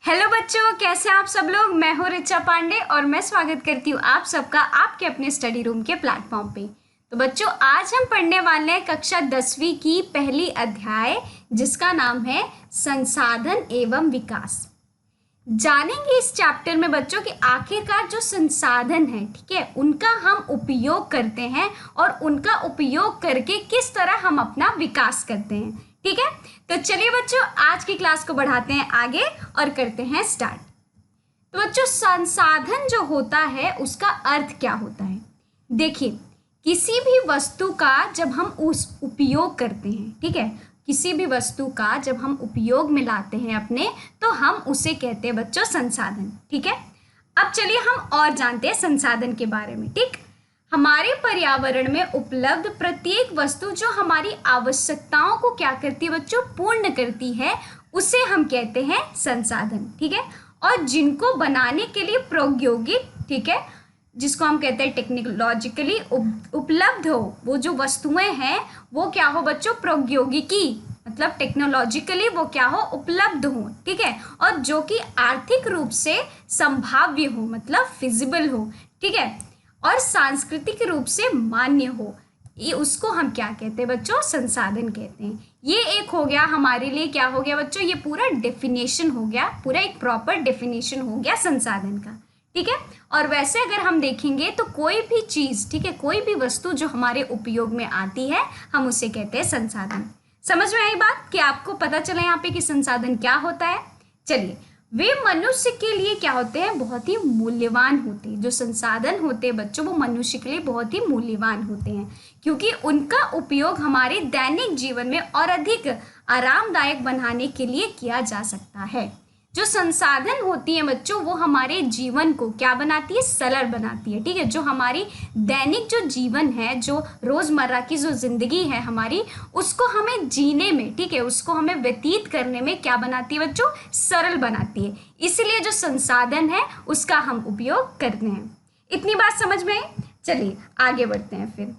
Hello बच्चों, कैसे हैं आप सब लोग। मैं हूँ रिचा पांडे और मैं स्वागत करती हूँ आप सबका आपके अपने स्टडी रूम के प्लेटफॉर्म पे। तो बच्चों, आज हम पढ़ने वाले हैं कक्षा 10वीं की पहली अध्याय, जिसका नाम है संसाधन एवं विकास। जानेंगे इस चैप्टर में बच्चों कि आखिरकार जो संसाधन है, ठीक है, उनका हम उपयोग करते हैं और उनका उपयोग करके किस तरह हम अपना विकास करते हैं। ठीक है, तो चलिए बच्चों, आज की क्लास को बढ़ाते हैं आगे और करते हैं स्टार्ट। तो बच्चों, संसाधन जो होता है उसका अर्थ क्या होता है। देखिए, किसी भी वस्तु का जब हम उस उपयोग करते हैं, ठीक है, किसी भी वस्तु का जब हम उपयोग में लाते हैं अपने, तो हम उसे कहते हैं बच्चों संसाधन। ठीक है, अब चलिए हम और जानते हैं संसाधन के बारे में। ठीक, हमारे पर्यावरण में उपलब्ध प्रत्येक वस्तु जो हमारी आवश्यकताओं को क्या करती है बच्चों, पूर्ण करती है, उसे हम कहते हैं संसाधन। ठीक है, और जिनको बनाने के लिए प्रौद्योगिक, ठीक है, जिसको हम कहते हैं टेक्नोलॉजिकली उपलब्ध हो, वो जो वस्तुएं हैं वो क्या हो बच्चों, प्रौद्योगिकी मतलब टेक्नोलॉजिकली वो क्या हो, उपलब्ध हो। ठीक है, और जो कि आर्थिक रूप से संभाव्य हो, मतलब फिजिबल हो। ठीक है, और सांस्कृतिक रूप से मान्य हो, ये उसको हम क्या कहते हैं बच्चों, संसाधन कहते हैं। ये एक हो गया हमारे लिए, क्या हो गया बच्चों, ये पूरा डेफिनेशन हो गया, पूरा एक प्रॉपर डेफिनेशन हो गया संसाधन का। ठीक है, और वैसे अगर हम देखेंगे तो कोई भी चीज़, ठीक है, कोई भी वस्तु जो हमारे उपयोग में आती है, हम उसे कहते हैं संसाधन। समझ में आई बात कि आपको पता चला यहाँ पे कि संसाधन क्या होता है। चलिए, वे मनुष्य के लिए क्या होते हैं, बहुत ही मूल्यवान होते हैं। जो संसाधन होते हैं बच्चों, वो मनुष्य के लिए बहुत ही मूल्यवान होते हैं, क्योंकि उनका उपयोग हमारे दैनिक जीवन में और अधिक आरामदायक बनाने के लिए किया जा सकता है। जो संसाधन होती है बच्चों, वो हमारे जीवन को क्या बनाती है, सरल बनाती है। ठीक है, जो हमारी दैनिक जो जीवन है, जो रोजमर्रा की जो जिंदगी है हमारी, उसको हमें जीने में, ठीक है, उसको हमें व्यतीत करने में क्या बनाती है बच्चों, सरल बनाती है। इसलिए जो संसाधन है उसका हम उपयोग करते हैं। इतनी बात समझ में आई। चलिए आगे बढ़ते हैं फिर।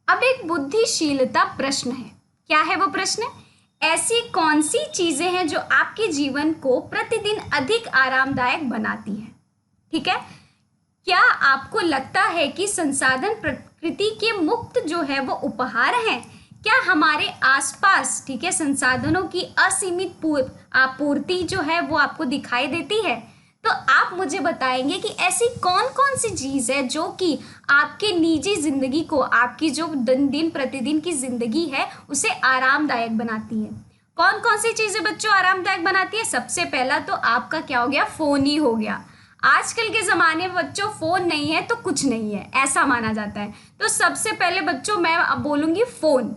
अब एक बुद्धिशीलता प्रश्न है। क्या है वो प्रश्न? ऐसी कौन सी चीजें हैं जो आपके जीवन को प्रतिदिन अधिक आरामदायक बनाती हैं? ठीक है, क्या आपको लगता है कि संसाधन प्रकृति के मुक्त जो है वो उपहार हैं? क्या हमारे आसपास, ठीक है, संसाधनों की असीमित आपूर्ति जो है वो आपको दिखाई देती है? तो आप मुझे बताएंगे कि ऐसी कौन कौन सी चीज़ है जो कि आपके निजी जिंदगी को, आपकी जो दिन प्रतिदिन की जिंदगी है, उसे आरामदायक बनाती है। कौन कौन सी चीज़ें बच्चों आरामदायक बनाती है? सबसे पहला तो आपका क्या हो गया, फ़ोन ही हो गया। आजकल के ज़माने में बच्चों फ़ोन नहीं है तो कुछ नहीं है, ऐसा माना जाता है। तो सबसे पहले बच्चों मैं अब बोलूँगी फ़ोन।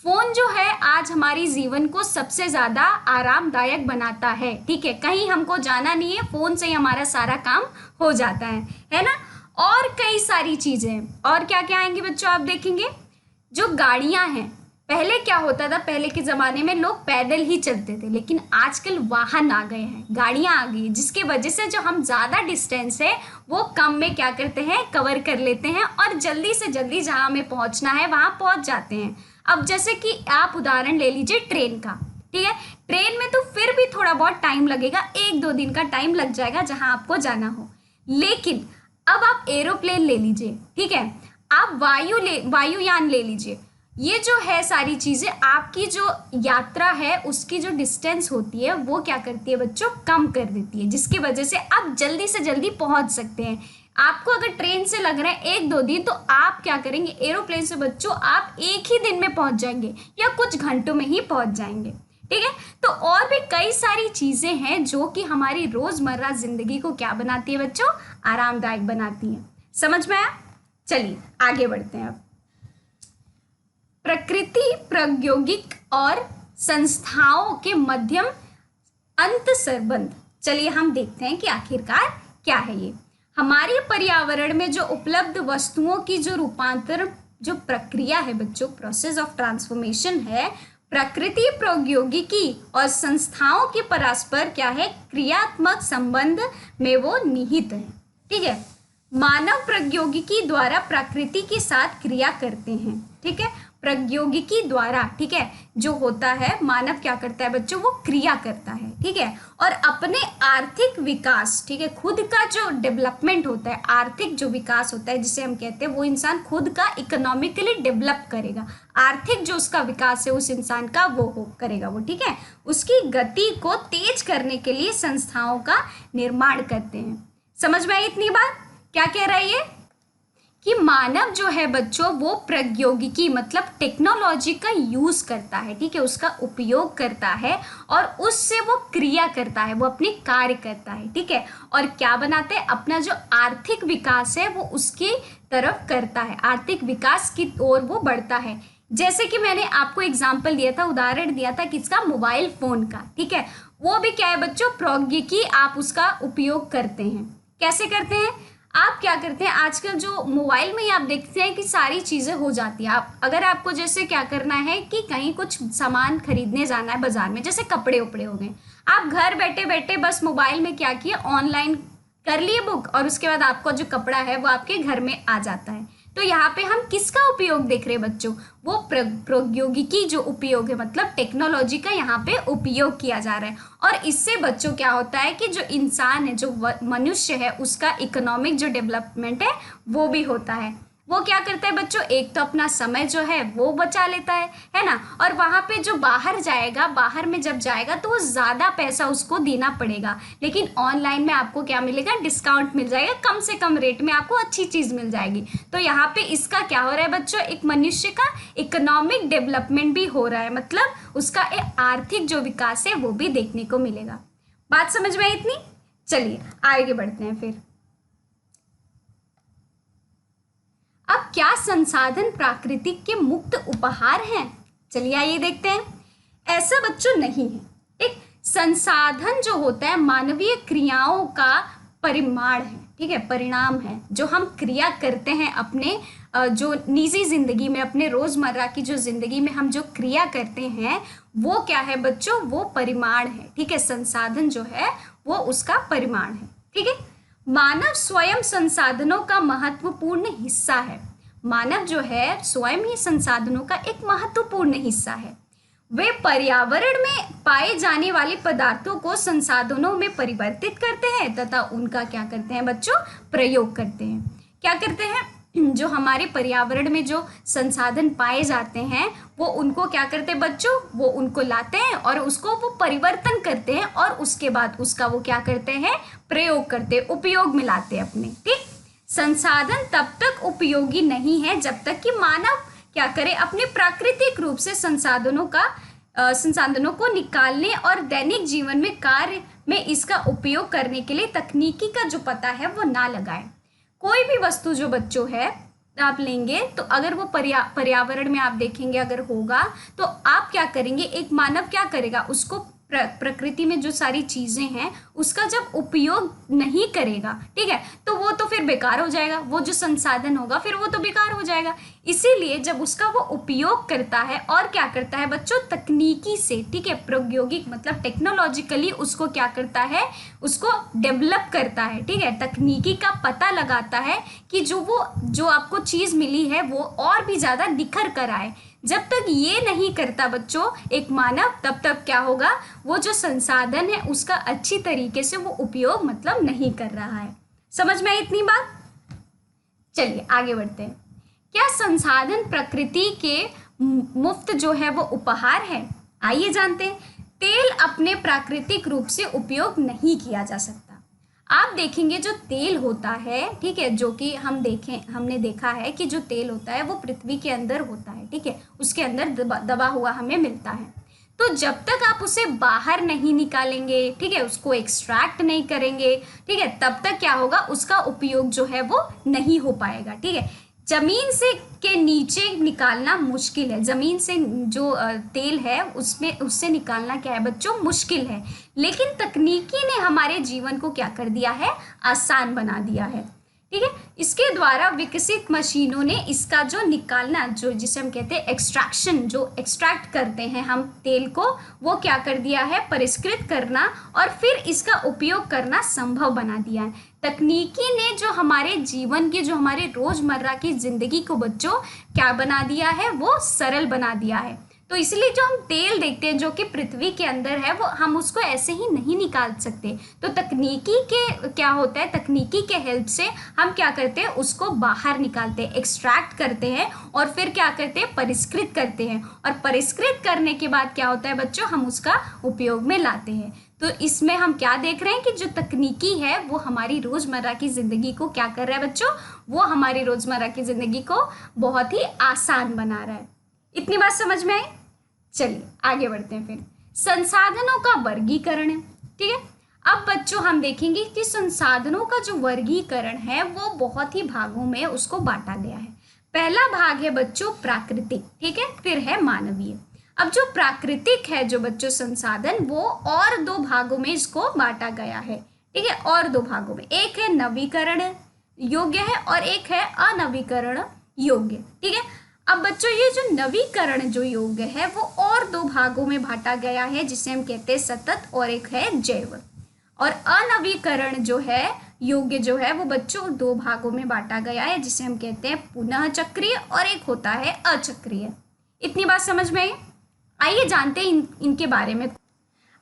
फ़ोन जो है आज हमारी जीवन को सबसे ज़्यादा आरामदायक बनाता है। ठीक है, कहीं हमको जाना नहीं है, फ़ोन से ही हमारा सारा काम हो जाता है ना। और कई सारी चीज़ें, और क्या क्या आएंगी बच्चों, आप देखेंगे। जो गाड़ियाँ हैं, पहले क्या होता था, पहले के ज़माने में लोग पैदल ही चलते थे, लेकिन आजकल वाहन आ गए हैं, गाड़ियाँ आ गई, जिसकी वजह से जो हम ज़्यादा डिस्टेंस है वो कम में क्या करते हैं, कवर कर लेते हैं और जल्दी से जल्दी जहाँ हमें पहुँचना है वहाँ पहुँच जाते हैं। अब जैसे कि आप उदाहरण ले लीजिए ट्रेन का। ठीक है, ट्रेन में तो फिर भी थोड़ा बहुत टाइम लगेगा, 1-2 दिन का टाइम लग जाएगा जहाँ आपको जाना हो। लेकिन अब आप एरोप्लेन ले लीजिए, ठीक है, आप वायुयान ले लीजिए। ये जो है सारी चीज़ें, आपकी जो यात्रा है उसकी जो डिस्टेंस होती है वो क्या करती है बच्चों, कम कर देती है, जिसकी वजह से आप जल्दी से जल्दी पहुँच सकते हैं। आपको अगर ट्रेन से लग रहा है 1-2 दिन, तो आप क्या करेंगे, एरोप्लेन से बच्चों आप एक ही दिन में पहुंच जाएंगे या कुछ घंटों में ही पहुंच जाएंगे। ठीक है, तो और भी कई सारी चीज़ें हैं जो कि हमारी रोज़मर्रा ज़िंदगी को क्या बनाती है बच्चों, आरामदायक बनाती हैं। समझ में आया? चलिए आगे बढ़ते हैं। अब प्रकृति, प्रौद्योगिक और संस्थाओं के मध्यम अंत संबंध। चलिए हम देखते हैं कि आखिरकार क्या है ये। हमारे पर्यावरण में जो उपलब्ध वस्तुओं की जो रूपांतरण जो प्रक्रिया है बच्चों, प्रोसेस ऑफ ट्रांसफॉर्मेशन है, प्रकृति, प्रौद्योगिकी और संस्थाओं के परस्पर क्या है, क्रियात्मक संबंध में वो निहित है। ठीक है, मानव प्रौद्योगिकी द्वारा प्रकृति के साथ क्रिया करते हैं। ठीक है, प्रौद्योगिकी द्वारा, ठीक है, जो होता है मानव क्या करता है बच्चों, वो क्रिया करता है, ठीक है, और अपने आर्थिक विकास, ठीक है, खुद का जो डेवलपमेंट होता है, आर्थिक जो विकास होता है जिसे हम कहते हैं, वो इंसान खुद का इकोनॉमिकली डेवलप करेगा, आर्थिक जो उसका विकास है उस इंसान का वो करेगा वो, ठीक है, उसकी गति को तेज करने के लिए संस्थाओं का निर्माण करते हैं। समझ में आई इतनी बात? क्या कह रहा है ये कि मानव जो है बच्चों वो प्रौद्योगिकी मतलब टेक्नोलॉजी का यूज करता है, ठीक है, उसका उपयोग करता है और उससे वो क्रिया करता है, वो अपने कार्य करता है, ठीक है, और क्या बनाते हैं, अपना जो आर्थिक विकास है वो उसकी तरफ करता है, आर्थिक विकास की ओर वो बढ़ता है। जैसे कि मैंने आपको एग्जाम्पल दिया था, उदाहरण दिया था किसका, मोबाइल फोन का, ठीक है, वो भी क्या है बच्चों, प्रौद्योगिकी आप उसका उपयोग करते हैं। कैसे करते हैं? आप क्या करते हैं, आजकल जो मोबाइल में ही आप देखते हैं कि सारी चीज़ें हो जाती है। आप अगर आपको जैसे क्या करना है कि कहीं कुछ सामान खरीदने जाना है बाजार में, जैसे कपड़े उपड़े हो गए, आप घर बैठे बैठे बस मोबाइल में क्या किए, ऑनलाइन कर लिए बुक, और उसके बाद आपको जो कपड़ा है वो आपके घर में आ जाता है। तो यहाँ पे हम किसका उपयोग देख रहे हैं बच्चों, वो प्रौद्योगिकी जो उपयोग है, मतलब टेक्नोलॉजी का यहाँ पे उपयोग किया जा रहा है। और इससे बच्चों क्या होता है कि जो इंसान है, जो मनुष्य है, उसका इकोनॉमिक जो डेवलपमेंट है वो भी होता है। वो क्या करता है बच्चों, एक तो अपना समय जो है वो बचा लेता है ना, और वहाँ पे जो बाहर जाएगा, बाहर में जब जाएगा तो वो ज़्यादा पैसा उसको देना पड़ेगा, लेकिन ऑनलाइन में आपको क्या मिलेगा, डिस्काउंट मिल जाएगा, कम से कम रेट में आपको अच्छी चीज़ मिल जाएगी। तो यहाँ पे इसका क्या हो रहा है बच्चों, एक मनुष्य का इकोनॉमिक डेवलपमेंट भी हो रहा है, मतलब उसका एक आर्थिक जो विकास है वो भी देखने को मिलेगा। बात समझ में आई इतनी? चलिए आगे बढ़ते हैं फिर। अब क्या संसाधन प्राकृतिक के मुक्त उपहार हैं? चलिए आइए देखते हैं। ऐसा बच्चों नहीं है। एक संसाधन जो होता है मानवीय क्रियाओं का परिमाण है, ठीक है, परिणाम है, जो हम क्रिया करते हैं अपने जो निजी जिंदगी में, अपने रोजमर्रा की जो जिंदगी में हम जो क्रिया करते हैं वो क्या है बच्चों, वो परिमाण है, ठीक है, संसाधन जो है वो उसका परिमाण है, ठीक है। मानव स्वयं संसाधनों का महत्वपूर्ण हिस्सा है। मानव जो है स्वयं ही संसाधनों का एक महत्वपूर्ण हिस्सा है। वे पर्यावरण में पाए जाने वाले पदार्थों को संसाधनों में परिवर्तित करते हैं तथा उनका क्या करते हैं बच्चों, प्रयोग करते हैं। क्या करते हैं, जो हमारे पर्यावरण में जो संसाधन पाए जाते हैं वो उनको क्या करते हैं बच्चों, वो उनको लाते हैं और उसको वो परिवर्तन करते हैं और उसके बाद उसका वो क्या करते हैं, प्रयोग करते हैं, उपयोग में लाते हैं अपने, ठीक। संसाधन तब तक उपयोगी नहीं है जब तक कि मानव क्या करे, अपने प्राकृतिक रूप से संसाधनों को निकालने और दैनिक जीवन में कार्य में इसका उपयोग करने के लिए तकनीकी का जो पता है वो ना लगाए। कोई भी वस्तु जो बच्चों है आप लेंगे तो अगर वो पर्यावरण में आप देखेंगे अगर होगा तो आप क्या करेंगे, एक मानव क्या करेगा, उसको प्रकृति में जो सारी चीज़ें हैं उसका जब उपयोग नहीं करेगा, ठीक है, तो वो तो फिर बेकार हो जाएगा, वो जो संसाधन होगा फिर वो तो बेकार हो जाएगा। इसीलिए जब उसका वो उपयोग करता है और क्या करता है बच्चों, तकनीकी से, ठीक है, प्रौद्योगिक मतलब टेक्नोलॉजिकली उसको क्या करता है, उसको डेवलप करता है, ठीक है, तकनीकी का पता लगाता है कि जो आपको चीज़ मिली है वो और भी ज़्यादा निखर कर आए। जब तक ये नहीं करता बच्चों एक मानव, तब तक क्या होगा, वो जो संसाधन है उसका अच्छी तरीके से वो उपयोग मतलब नहीं कर रहा है। समझ में आई इतनी बात? चलिए आगे बढ़ते हैं। क्या संसाधन प्रकृति के मुफ्त जो है वो उपहार है? आइए जानते हैं। तेल अपने प्राकृतिक रूप से उपयोग नहीं किया जा सकता। आप देखेंगे जो तेल होता है, ठीक है, जो कि हमने देखा है कि जो तेल होता है वो पृथ्वी के अंदर होता है, ठीक है, उसके अंदर दबा हुआ हमें मिलता है। तो जब तक आप उसे बाहर नहीं निकालेंगे, ठीक है, उसको एक्सट्रैक्ट नहीं करेंगे, ठीक है, तब तक क्या होगा, उसका उपयोग जो है वो नहीं हो पाएगा, ठीक है। जमीन से के नीचे निकालना मुश्किल है, जमीन से जो तेल है उससे निकालना क्या है बच्चों, मुश्किल है, लेकिन तकनीकी ने हमारे जीवन को क्या कर दिया है, आसान बना दिया है। ठीक है। इसके द्वारा विकसित मशीनों ने इसका जो निकालना, जो जिसे हम कहते हैं एक्सट्रैक्शन, जो एक्सट्रैक्ट करते हैं हम तेल को, वो क्या कर दिया है, परिष्कृत करना और फिर इसका उपयोग करना संभव बना दिया है। तकनीकी ने जो हमारे जीवन की, जो हमारे रोजमर्रा की जिंदगी को बच्चों क्या बना दिया है, वो सरल बना दिया है। तो इसलिए जो हम तेल देखते हैं जो कि पृथ्वी के अंदर है, वो हम उसको ऐसे ही नहीं निकाल सकते। तो तकनीकी के क्या होता है, तकनीकी के हेल्प से हम क्या करते हैं, उसको बाहर निकालते हैं, एक्सट्रैक्ट करते हैं और फिर क्या करते हैं, परिष्कृत करते हैं। और परिष्कृत करने के बाद क्या होता है बच्चों, हम उसका उपयोग में लाते हैं। तो इसमें हम क्या देख रहे हैं कि जो तकनीकी है वो हमारी रोज़मर्रा की ज़िंदगी को क्या कर रहा है बच्चों, वो हमारी रोज़मर्रा की ज़िंदगी को बहुत ही आसान बना रहा है। इतनी बात समझ में आई? चलिए आगे बढ़ते हैं। फिर संसाधनों का वर्गीकरण है, ठीक है। अब बच्चों हम देखेंगे कि संसाधनों का जो वर्गीकरण है वो बहुत ही भागों में उसको बांटा गया है। पहला भाग है बच्चों प्राकृतिक, ठीक है, फिर है मानवीय। अब जो प्राकृतिक है जो बच्चों संसाधन, वो और दो भागों में इसको बांटा गया है, ठीक है, और दो भागों में। एक है नवीकरण योग्य है और एक है अनवीकरण योग्य, ठीक है। अब बच्चों ये जो नवीकरण जो योग्य है वो और दो भागों में बांटा गया है, जिसे हम कहते हैं सतत, और एक है जैव। और अनवीकरण जो है योग्य जो है वो बच्चों दो भागों में बांटा गया है, जिसे हम कहते हैं पुनः चक्रीय और एक होता है अचक्रीय। इतनी बात समझ में आई? आइए जानते हैं इनके बारे में।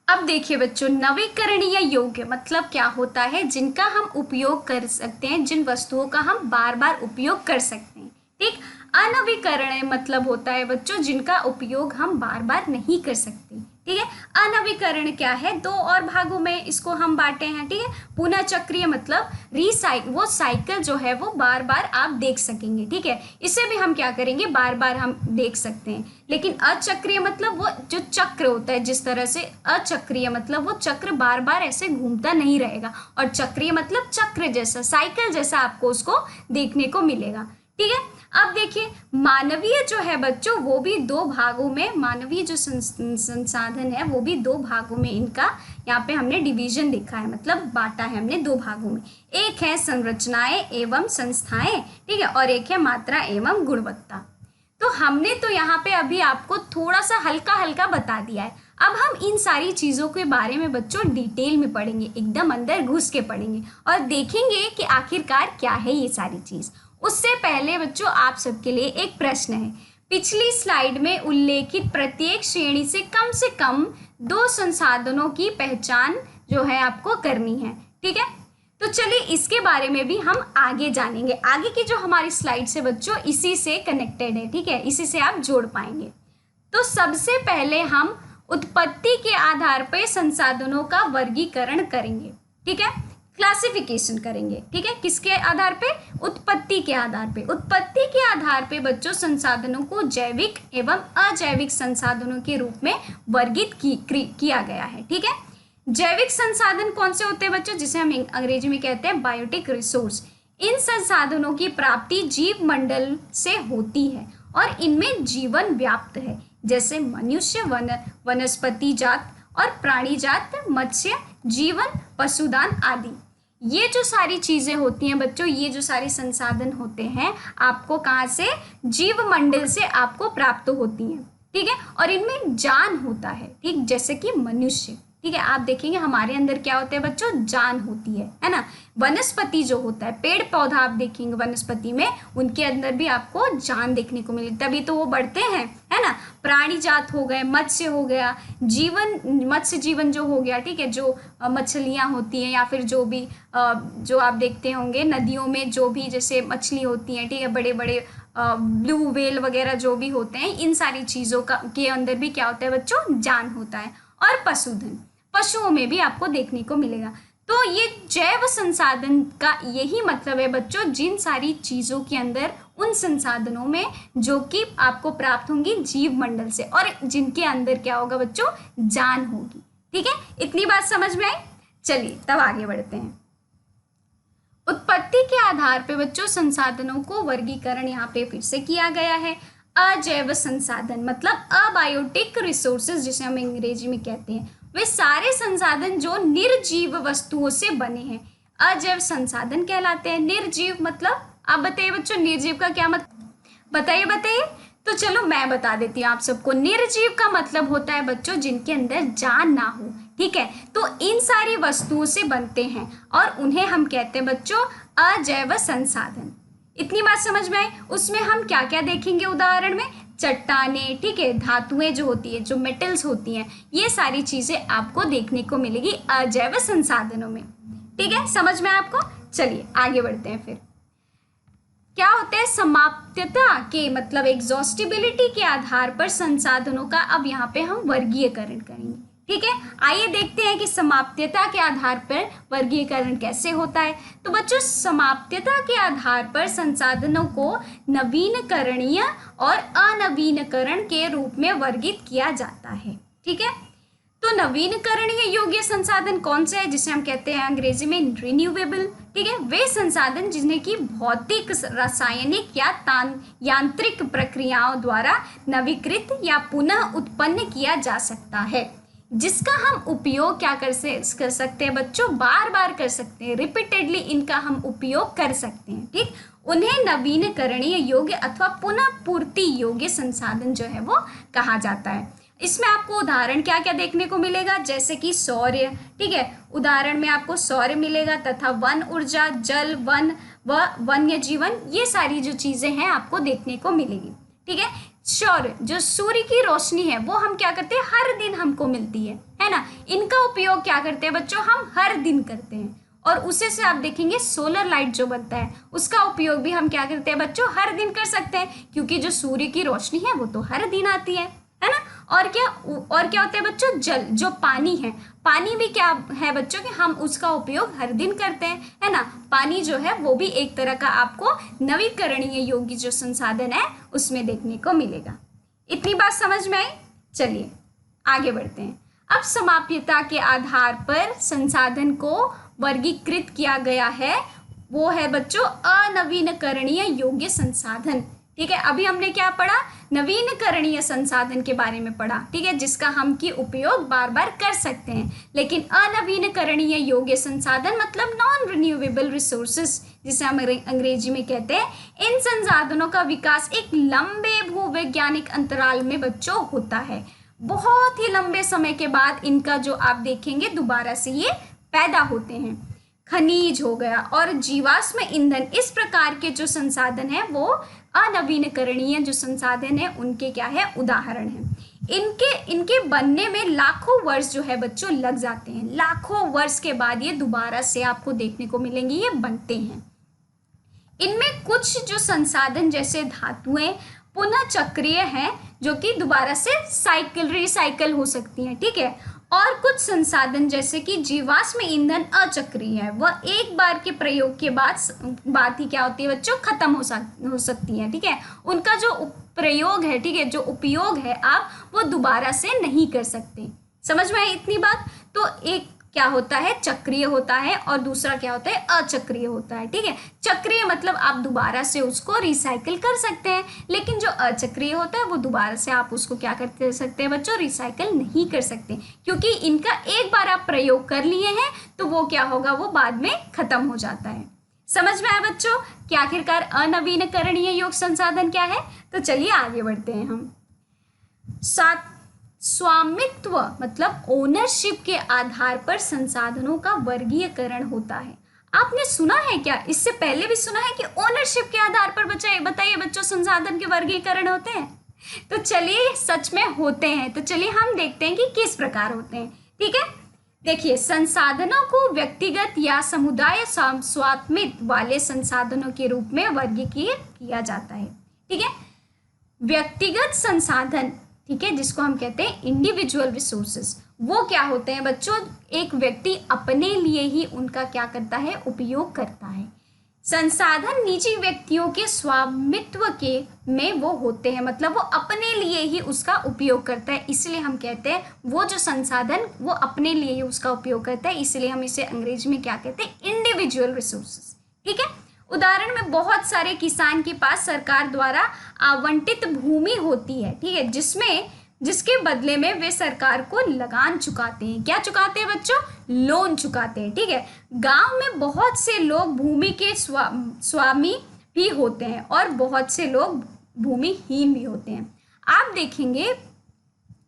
अब देखिए बच्चों, नवीकरणीय योग्य मतलब क्या होता है, जिनका हम उपयोग कर सकते हैं, जिन वस्तुओं का हम बार बार उपयोग कर सकते हैं, ठीक। अनवीकरण मतलब होता है बच्चों जिनका उपयोग हम बार बार नहीं कर सकते, ठीक है। अनवीकरण क्या है, दो और भागों में इसको हम बांटे हैं, ठीक है। पुनः चक्रीय मतलब वो साइकिल जो है वो बार बार आप देख सकेंगे, ठीक है, इसे भी हम क्या करेंगे, बार बार हम देख सकते हैं। लेकिन अचक्रीय मतलब वो जो चक्र होता है, जिस तरह से अचक्रीय मतलब वो चक्र बार बार ऐसे घूमता नहीं रहेगा, और चक्रीय मतलब चक्र जैसा, साइकिल जैसा आपको उसको देखने को मिलेगा, ठीक है। अब देखिए मानवीय जो है बच्चों, वो भी दो भागों में, मानवीय जो संसाधन है वो भी दो भागों में, इनका यहाँ पे हमने डिवीजन देखा है, मतलब बांटा है हमने दो भागों में। एक है संरचनाएं एवं संस्थाएं, ठीक है, और एक है मात्रा एवं गुणवत्ता। तो हमने तो यहाँ पे अभी आपको थोड़ा सा हल्का हल्का बता दिया है। अब हम इन सारी चीज़ों के बारे में बच्चों डिटेल में पढ़ेंगे, एकदम अंदर घुस के पढ़ेंगे और देखेंगे कि आखिरकार क्या है ये सारी चीज़। उससे पहले बच्चों आप सबके लिए एक प्रश्न है। पिछली स्लाइड में उल्लेखित प्रत्येक श्रेणी से कम दो संसाधनों की पहचान जो है आपको करनी है, ठीक है। तो चलिए इसके बारे में भी हम आगे जानेंगे। आगे की जो हमारी स्लाइड से बच्चों इसी से कनेक्टेड है, ठीक है, इसी से आप जोड़ पाएंगे। तो सबसे पहले हम उत्पत्ति के आधार पर संसाधनों का वर्गीकरण करेंगे, ठीक है, क्लासिफिकेशन करेंगे, ठीक है। किसके आधार पे? उत्पत्ति के आधार पे। उत्पत्ति के आधार पे बच्चों संसाधनों को जैविक एवं अजैविक संसाधनों के रूप में वर्गीत किया गया है, ठीक है। जैविक संसाधन कौन से होते हैं बच्चों, जिसे हम अंग्रेजी में कहते हैं बायोटिक रिसोर्स। इन संसाधनों की प्राप्ति जीव मंडल से होती है और इनमें जीवन व्याप्त है, जैसे मनुष्य, वनस्पति जात और प्राणी जात, मत्स्य जीवन, पशुदान आदि। ये जो सारी चीज़ें होती हैं बच्चों, ये जो सारे संसाधन होते हैं आपको कहाँ से, जीव मंडल से आपको प्राप्त होती हैं, ठीक है। और इनमें जान होता है, ठीक, जैसे कि मनुष्य, ठीक है। आप देखेंगे हमारे अंदर क्या होता है बच्चों, जान होती है ना। वनस्पति जो होता है, पेड़ पौधा आप देखेंगे वनस्पति में, उनके अंदर भी आपको जान देखने को मिलेगी, तभी तो वो बढ़ते हैं, है ना। प्राणी जात हो गए, मत्स्य हो गया, जीवन, मत्स्य जीवन जो हो गया, ठीक है, जो मछलियाँ होती हैं या फिर जो भी जो आप देखते होंगे नदियों में जो भी जैसे मछली होती हैं, ठीक है, बड़े बड़े ब्लू व्हेल वगैरह जो भी होते हैं, इन सारी चीज़ों का के अंदर भी क्या होता है बच्चों, जान होता है। और पशुधन, पशुओं में भी आपको देखने को मिलेगा। तो ये जैव संसाधन का यही मतलब है बच्चों, जिन सारी चीज़ों के अंदर, उन संसाधनों में जो कि आपको प्राप्त होंगी जीव मंडल से, और जिनके अंदर क्या होगा बच्चों, जान होगी, ठीक है। इतनी बात समझ में आई? चलिए तब आगे बढ़ते हैं। उत्पत्ति के आधार पे बच्चों संसाधनों को वर्गीकरण यहाँ पे फिर से किया गया है। अजैव संसाधन मतलब अबायोटिक रिसोर्सेज, जिसे हम अंग्रेजी में कहते हैं, वे सारे संसाधन जो निर्जीव वस्तुओं से बने हैं। अजैव संसाधन कहलाते हैं। निर्जीव मतलब आप बताइए बच्चों, निर्जीव का क्या मतलब, बताइए। तो चलो मैं बता देती हूँ आप सबको। निर्जीव का मतलब होता है बच्चों जिनके अंदर जान ना हो, ठीक है। तो इन सारी वस्तुओं से बनते हैं और उन्हें हम कहते हैं बच्चों अजैव संसाधन। इतनी बात समझ में आई। उसमें हम क्या क्या देखेंगे उदाहरण में, चट्टानें, ठीक है, धातुएं जो होती है, जो मेटल्स होती हैं, ये सारी चीजें आपको देखने को मिलेगी अजैव संसाधनों में, ठीक है। समझ में आपको। चलिए आगे बढ़ते हैं। फिर क्या होता है, समाप्यता के मतलब एग्जॉस्टिबिलिटी के आधार पर संसाधनों का अब यहाँ पे हम वर्गीकरण करेंगे, ठीक है। आइए देखते हैं कि समाप्यता के आधार पर वर्गीकरण कैसे होता है। तो बच्चों समाप्यता के आधार पर संसाधनों को नवीनकरणीय और अनवीनकरण के रूप में वर्गीकृत किया जाता है, ठीक है। तो नवीनकरणीय योग्य संसाधन कौन से है, जिसे हम कहते हैं अंग्रेजी में रिन्यूएबल, ठीक है। वे संसाधन जिन्हें की भौतिक, रासायनिक या यांत्रिक प्रक्रियाओं द्वारा नवीकृत या पुनः उत्पन्न किया जा सकता है, जिसका हम उपयोग क्या कर सकते हैं बच्चों, बार बार कर सकते हैं, रिपीटेडली इनका हम उपयोग कर सकते हैं, ठीक। उन्हें नवीनकरणीय योग्य अथवा पुनः पूर्ति योग्य संसाधन जो है वो कहा जाता है। इसमें आपको उदाहरण क्या क्या देखने को मिलेगा, जैसे कि सौर्य, ठीक है, उदाहरण में आपको सौर्य मिलेगा, तथा वन ऊर्जा, जल, वन व वन्य जीवन, ये सारी जो चीजें हैं आपको देखने को मिलेगी, ठीक है। सौर्य जो सूर्य की रोशनी है वो हम क्या करते हैं, हर दिन हमको मिलती है ना। इनका उपयोग क्या करते हैं बच्चों, हम हर दिन करते हैं। और उसे से आप देखेंगे सोलर लाइट जो बनता है उसका उपयोग भी हम क्या करते हैं बच्चों, हर दिन कर सकते हैं, क्योंकि जो सूर्य की रोशनी है वो तो हर दिन आती है ना। और क्या होता है बच्चों, जल जो पानी है, पानी भी क्या है बच्चों कि हम उसका उपयोग हर दिन करते हैं, है ना। पानी जो है वो भी एक तरह का आपको नवीकरणीय योग्य जो संसाधन है उसमें देखने को मिलेगा। इतनी बात समझ में आई। चलिए आगे बढ़ते हैं। अब समाप्यता के आधार पर संसाधन को वर्गीकृत किया गया है, वो है बच्चों अनवीनकरणीय योग्य संसाधन, ठीक है। अभी हमने क्या पढ़ा, नवीनकरणीय संसाधन के बारे में पढ़ा, ठीक है, जिसका हम की उपयोग बार बार कर सकते हैं। लेकिन अनवीनकरणीय योग्य संसाधन मतलब नॉन रिन्यूएबल रिसोर्सेज, जिसे हम अंग्रेजी में कहते हैं, इन संसाधनों का विकास एक लंबे भूवैज्ञानिक अंतराल में बच्चों होता है। बहुत ही लंबे समय के बाद इनका जो आप देखेंगे दोबारा से ये पैदा होते हैं। खनिज हो गया और जीवाश्म ईंधन, इस प्रकार के जो संसाधन है वो अनवीनकरणीय जो संसाधन है उनके क्या है, उदाहरण है। इनके बनने में लाखों वर्ष जो है बच्चों लग जाते हैं। लाखों वर्ष के बाद ये दोबारा से आपको देखने को मिलेंगे, ये बनते हैं। इनमें कुछ जो संसाधन जैसे धातुएं पुनः चक्रीय हैं, जो कि दोबारा से रिसाइकल हो सकती हैं, ठीक है। और कुछ संसाधन जैसे कि जीवाश्म ईंधन अचक्रीय है, वह एक बार के प्रयोग के बाद ही क्या होती है बच्चों, खत्म हो सकती है, ठीक है। उनका जो प्रयोग है, ठीक है, जो उपयोग है आप वो दोबारा से नहीं कर सकते। समझ में आई इतनी बात। तो एक क्या होता है, चक्रीय होता है, और दूसरा क्या होता है, अचक्रीय होता है, ठीक है। चक्रीय मतलब आप दोबारा से उसको रिसाइकिल कर सकते हैं, लेकिन जो अचक्रीय होता है वो दोबारा से आप उसको क्या कर सकते हैं बच्चों, रिसाइकिल नहीं कर सकते, क्योंकि इनका एक बार आप प्रयोग कर लिए हैं तो वो क्या होगा, वो बाद में खत्म हो जाता है। समझ में आया बच्चों कि आखिरकार अनवीनकरणीय योग्य संसाधन क्या है। तो चलिए आगे बढ़ते हैं हम। स्वामित्व मतलब ओनरशिप के आधार पर संसाधनों का वर्गीकरण होता है। आपने सुना है क्या, इससे पहले भी सुना है कि ओनरशिप के आधार पर बताइए बच्चों संसाधन के वर्गीकरण होते हैं। तो चलिए सच में होते हैं। तो चलिए हम देखते हैं कि किस प्रकार होते हैं, ठीक है। देखिए, संसाधनों को व्यक्तिगत या समुदाय स्वामित्व वाले संसाधनों के रूप में वर्गीकृत किया जाता है, ठीक है। व्यक्तिगत संसाधन, ठीक है, जिसको हम कहते हैं इंडिविजुअल रिसोर्सेज, वो क्या होते हैं बच्चों, एक व्यक्ति अपने लिए ही उनका क्या करता है, उपयोग करता है। संसाधन निजी व्यक्तियों के स्वामित्व के में वो होते हैं, मतलब वो अपने लिए ही उसका उपयोग करता है, इसलिए हम कहते हैं वो जो संसाधन वो अपने लिए ही उसका उपयोग करता है, इसलिए हम इसे अंग्रेजी में क्या कहते हैं, इंडिविजुअल रिसोर्सेज, ठीक है। उदाहरण में बहुत सारे किसान के पास सरकार द्वारा आवंटित भूमि होती है, ठीक है, जिसके बदले में वे सरकार को लगान चुकाते हैं। क्या चुकाते हैं बच्चों, लोन चुकाते हैं। ठीक है, गांव में बहुत से लोग भूमि के स्वामी भी होते हैं और बहुत से लोग भूमिहीन भी होते हैं। आप देखेंगे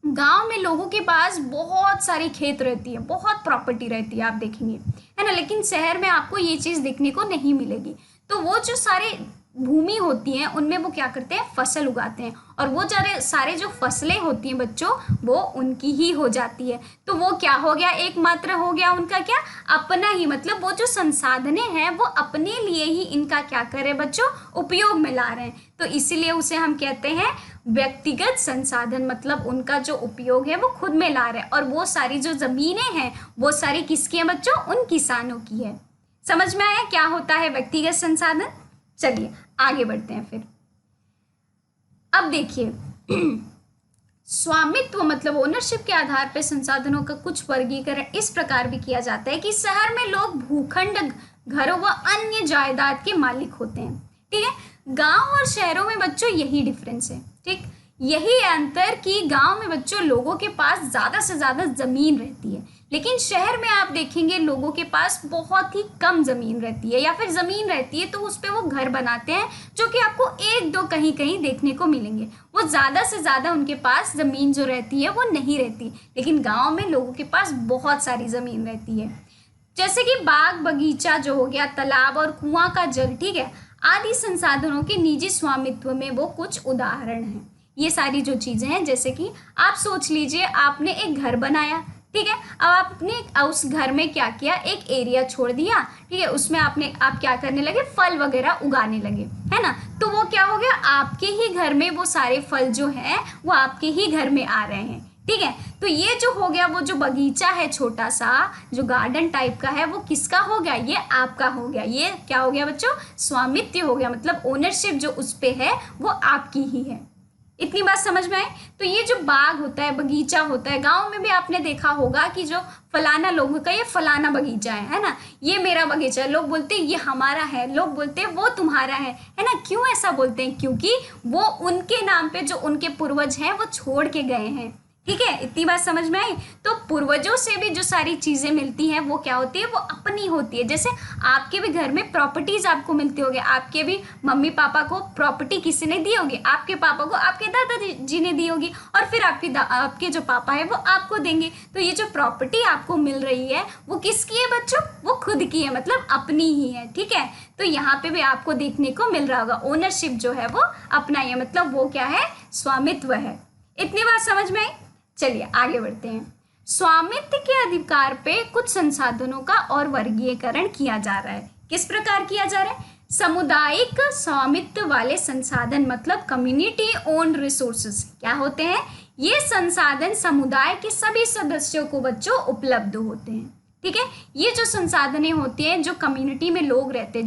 गांव में लोगों के पास बहुत सारी खेत रहती है, बहुत प्रॉपर्टी रहती है, आप देखेंगे, है ना। लेकिन शहर में आपको ये चीज़ देखने को नहीं मिलेगी। तो वो जो सारे भूमि होती हैं उनमें वो क्या करते हैं, फसल उगाते हैं, और वो सारे जो फसलें होती हैं बच्चों, वो उनकी ही हो जाती है। तो वो क्या हो गया, एकमात्र हो गया उनका क्या, अपना ही, मतलब वो जो संसाधनें हैं वो अपने लिए ही इनका क्या करे बच्चों, उपयोग में ला रहे हैं। तो इसीलिए उसे हम कहते हैं व्यक्तिगत संसाधन, मतलब उनका जो उपयोग है वो खुद में ला रहे हैं। और वो सारी जो जमीनें हैं वो सारी किसकी हैं बच्चों, उन किसानों की है। समझ में आया क्या होता है व्यक्तिगत संसाधन। चलिए आगे बढ़ते हैं फिर। अब देखिए स्वामित्व मतलब ओनरशिप के आधार पर संसाधनों का कुछ वर्गीकरण इस प्रकार भी किया जाता है कि शहर में लोग भूखंड, घरों व अन्य जायदाद के मालिक होते हैं। ठीक है, गांव और शहरों में बच्चों यही डिफरेंस है। ठीक, यही अंतर कि गांव में बच्चों लोगों के पास ज़्यादा से ज़्यादा ज़मीन रहती है, लेकिन शहर में आप देखेंगे लोगों के पास बहुत ही कम ज़मीन रहती है, या फिर ज़मीन रहती है तो उस पर वो घर बनाते हैं, जो कि आपको एक दो कहीं कहीं देखने को मिलेंगे। वो ज़्यादा से ज़्यादा उनके पास ज़मीन जो रहती है वो नहीं रहती। लेकिन गाँव में लोगों के पास बहुत सारी ज़मीन रहती है, जैसे कि बाग बगीचा जो हो गया, तालाब और कुआं का जल, ठीक है, आदि संसाधनों के निजी स्वामित्व में वो कुछ उदाहरण हैं। ये सारी जो चीज़ें हैं, जैसे कि आप सोच लीजिए आपने एक घर बनाया, ठीक है, अब आपने उस घर में क्या किया, एक एरिया छोड़ दिया, ठीक है, उसमें आप क्या करने लगे, फल वगैरह उगाने लगे, है ना। तो वो क्या हो गया, आपके ही घर में वो सारे फल जो हैं वो आपके ही घर में आ रहे हैं। ठीक है, तो ये जो हो गया, वो जो बगीचा है छोटा सा जो गार्डन टाइप का है, वो किसका हो गया, ये आपका हो गया। ये क्या हो गया बच्चों, स्वामित्व हो गया, मतलब ओनरशिप जो उस पे है वो आपकी ही है। इतनी बात समझ में आई। तो ये जो बाग होता है, बगीचा होता है, गांव में भी आपने देखा होगा कि जो फलाना लोगों का ये फलाना बगीचा है ना, ये मेरा बगीचा है, लोग बोलते हैं ये हमारा है, लोग बोलते हैं वो तुम्हारा है ना। क्यों ऐसा बोलते हैं, क्योंकि वो उनके नाम पे जो उनके पूर्वज हैं वो छोड़ के गए हैं। ठीक है, इतनी बात समझ में आई। तो पूर्वजों से भी जो सारी चीज़ें मिलती हैं वो क्या होती है, वो अपनी होती है। जैसे आपके भी घर में प्रॉपर्टीज आपको मिलती होगी, आपके भी मम्मी पापा को प्रॉपर्टी किसी ने दी होगी, आपके पापा को आपके दादाजी ने दी होगी, और फिर आपके जो पापा है वो आपको देंगे। तो ये जो प्रॉपर्टी आपको मिल रही है वो किसकी है बच्चों, वो खुद की है, मतलब अपनी ही है। ठीक है, तो यहाँ पे भी आपको देखने को मिल रहा होगा ओनरशिप जो है वो अपना ही है, मतलब वो क्या है, स्वामित्व है। इतनी बात समझ में आई। चलिए आगे बढ़ते हैं। स्वामित्व के अधिकार पे कुछ संसाधनों का और वर्गीकरण किया जा रहा है। किस प्रकार किया जा रहा है, सामुदायिक स्वामित्व वाले संसाधन मतलब कम्युनिटी ओन्ड रिसोर्सेज क्या होते हैं, ये संसाधन समुदाय के सभी सदस्यों को बच्चों उपलब्ध होते हैं। ठीक है, ये जो संसाधनें होती हैं, जो कम्युनिटी में लोग रहते हैं,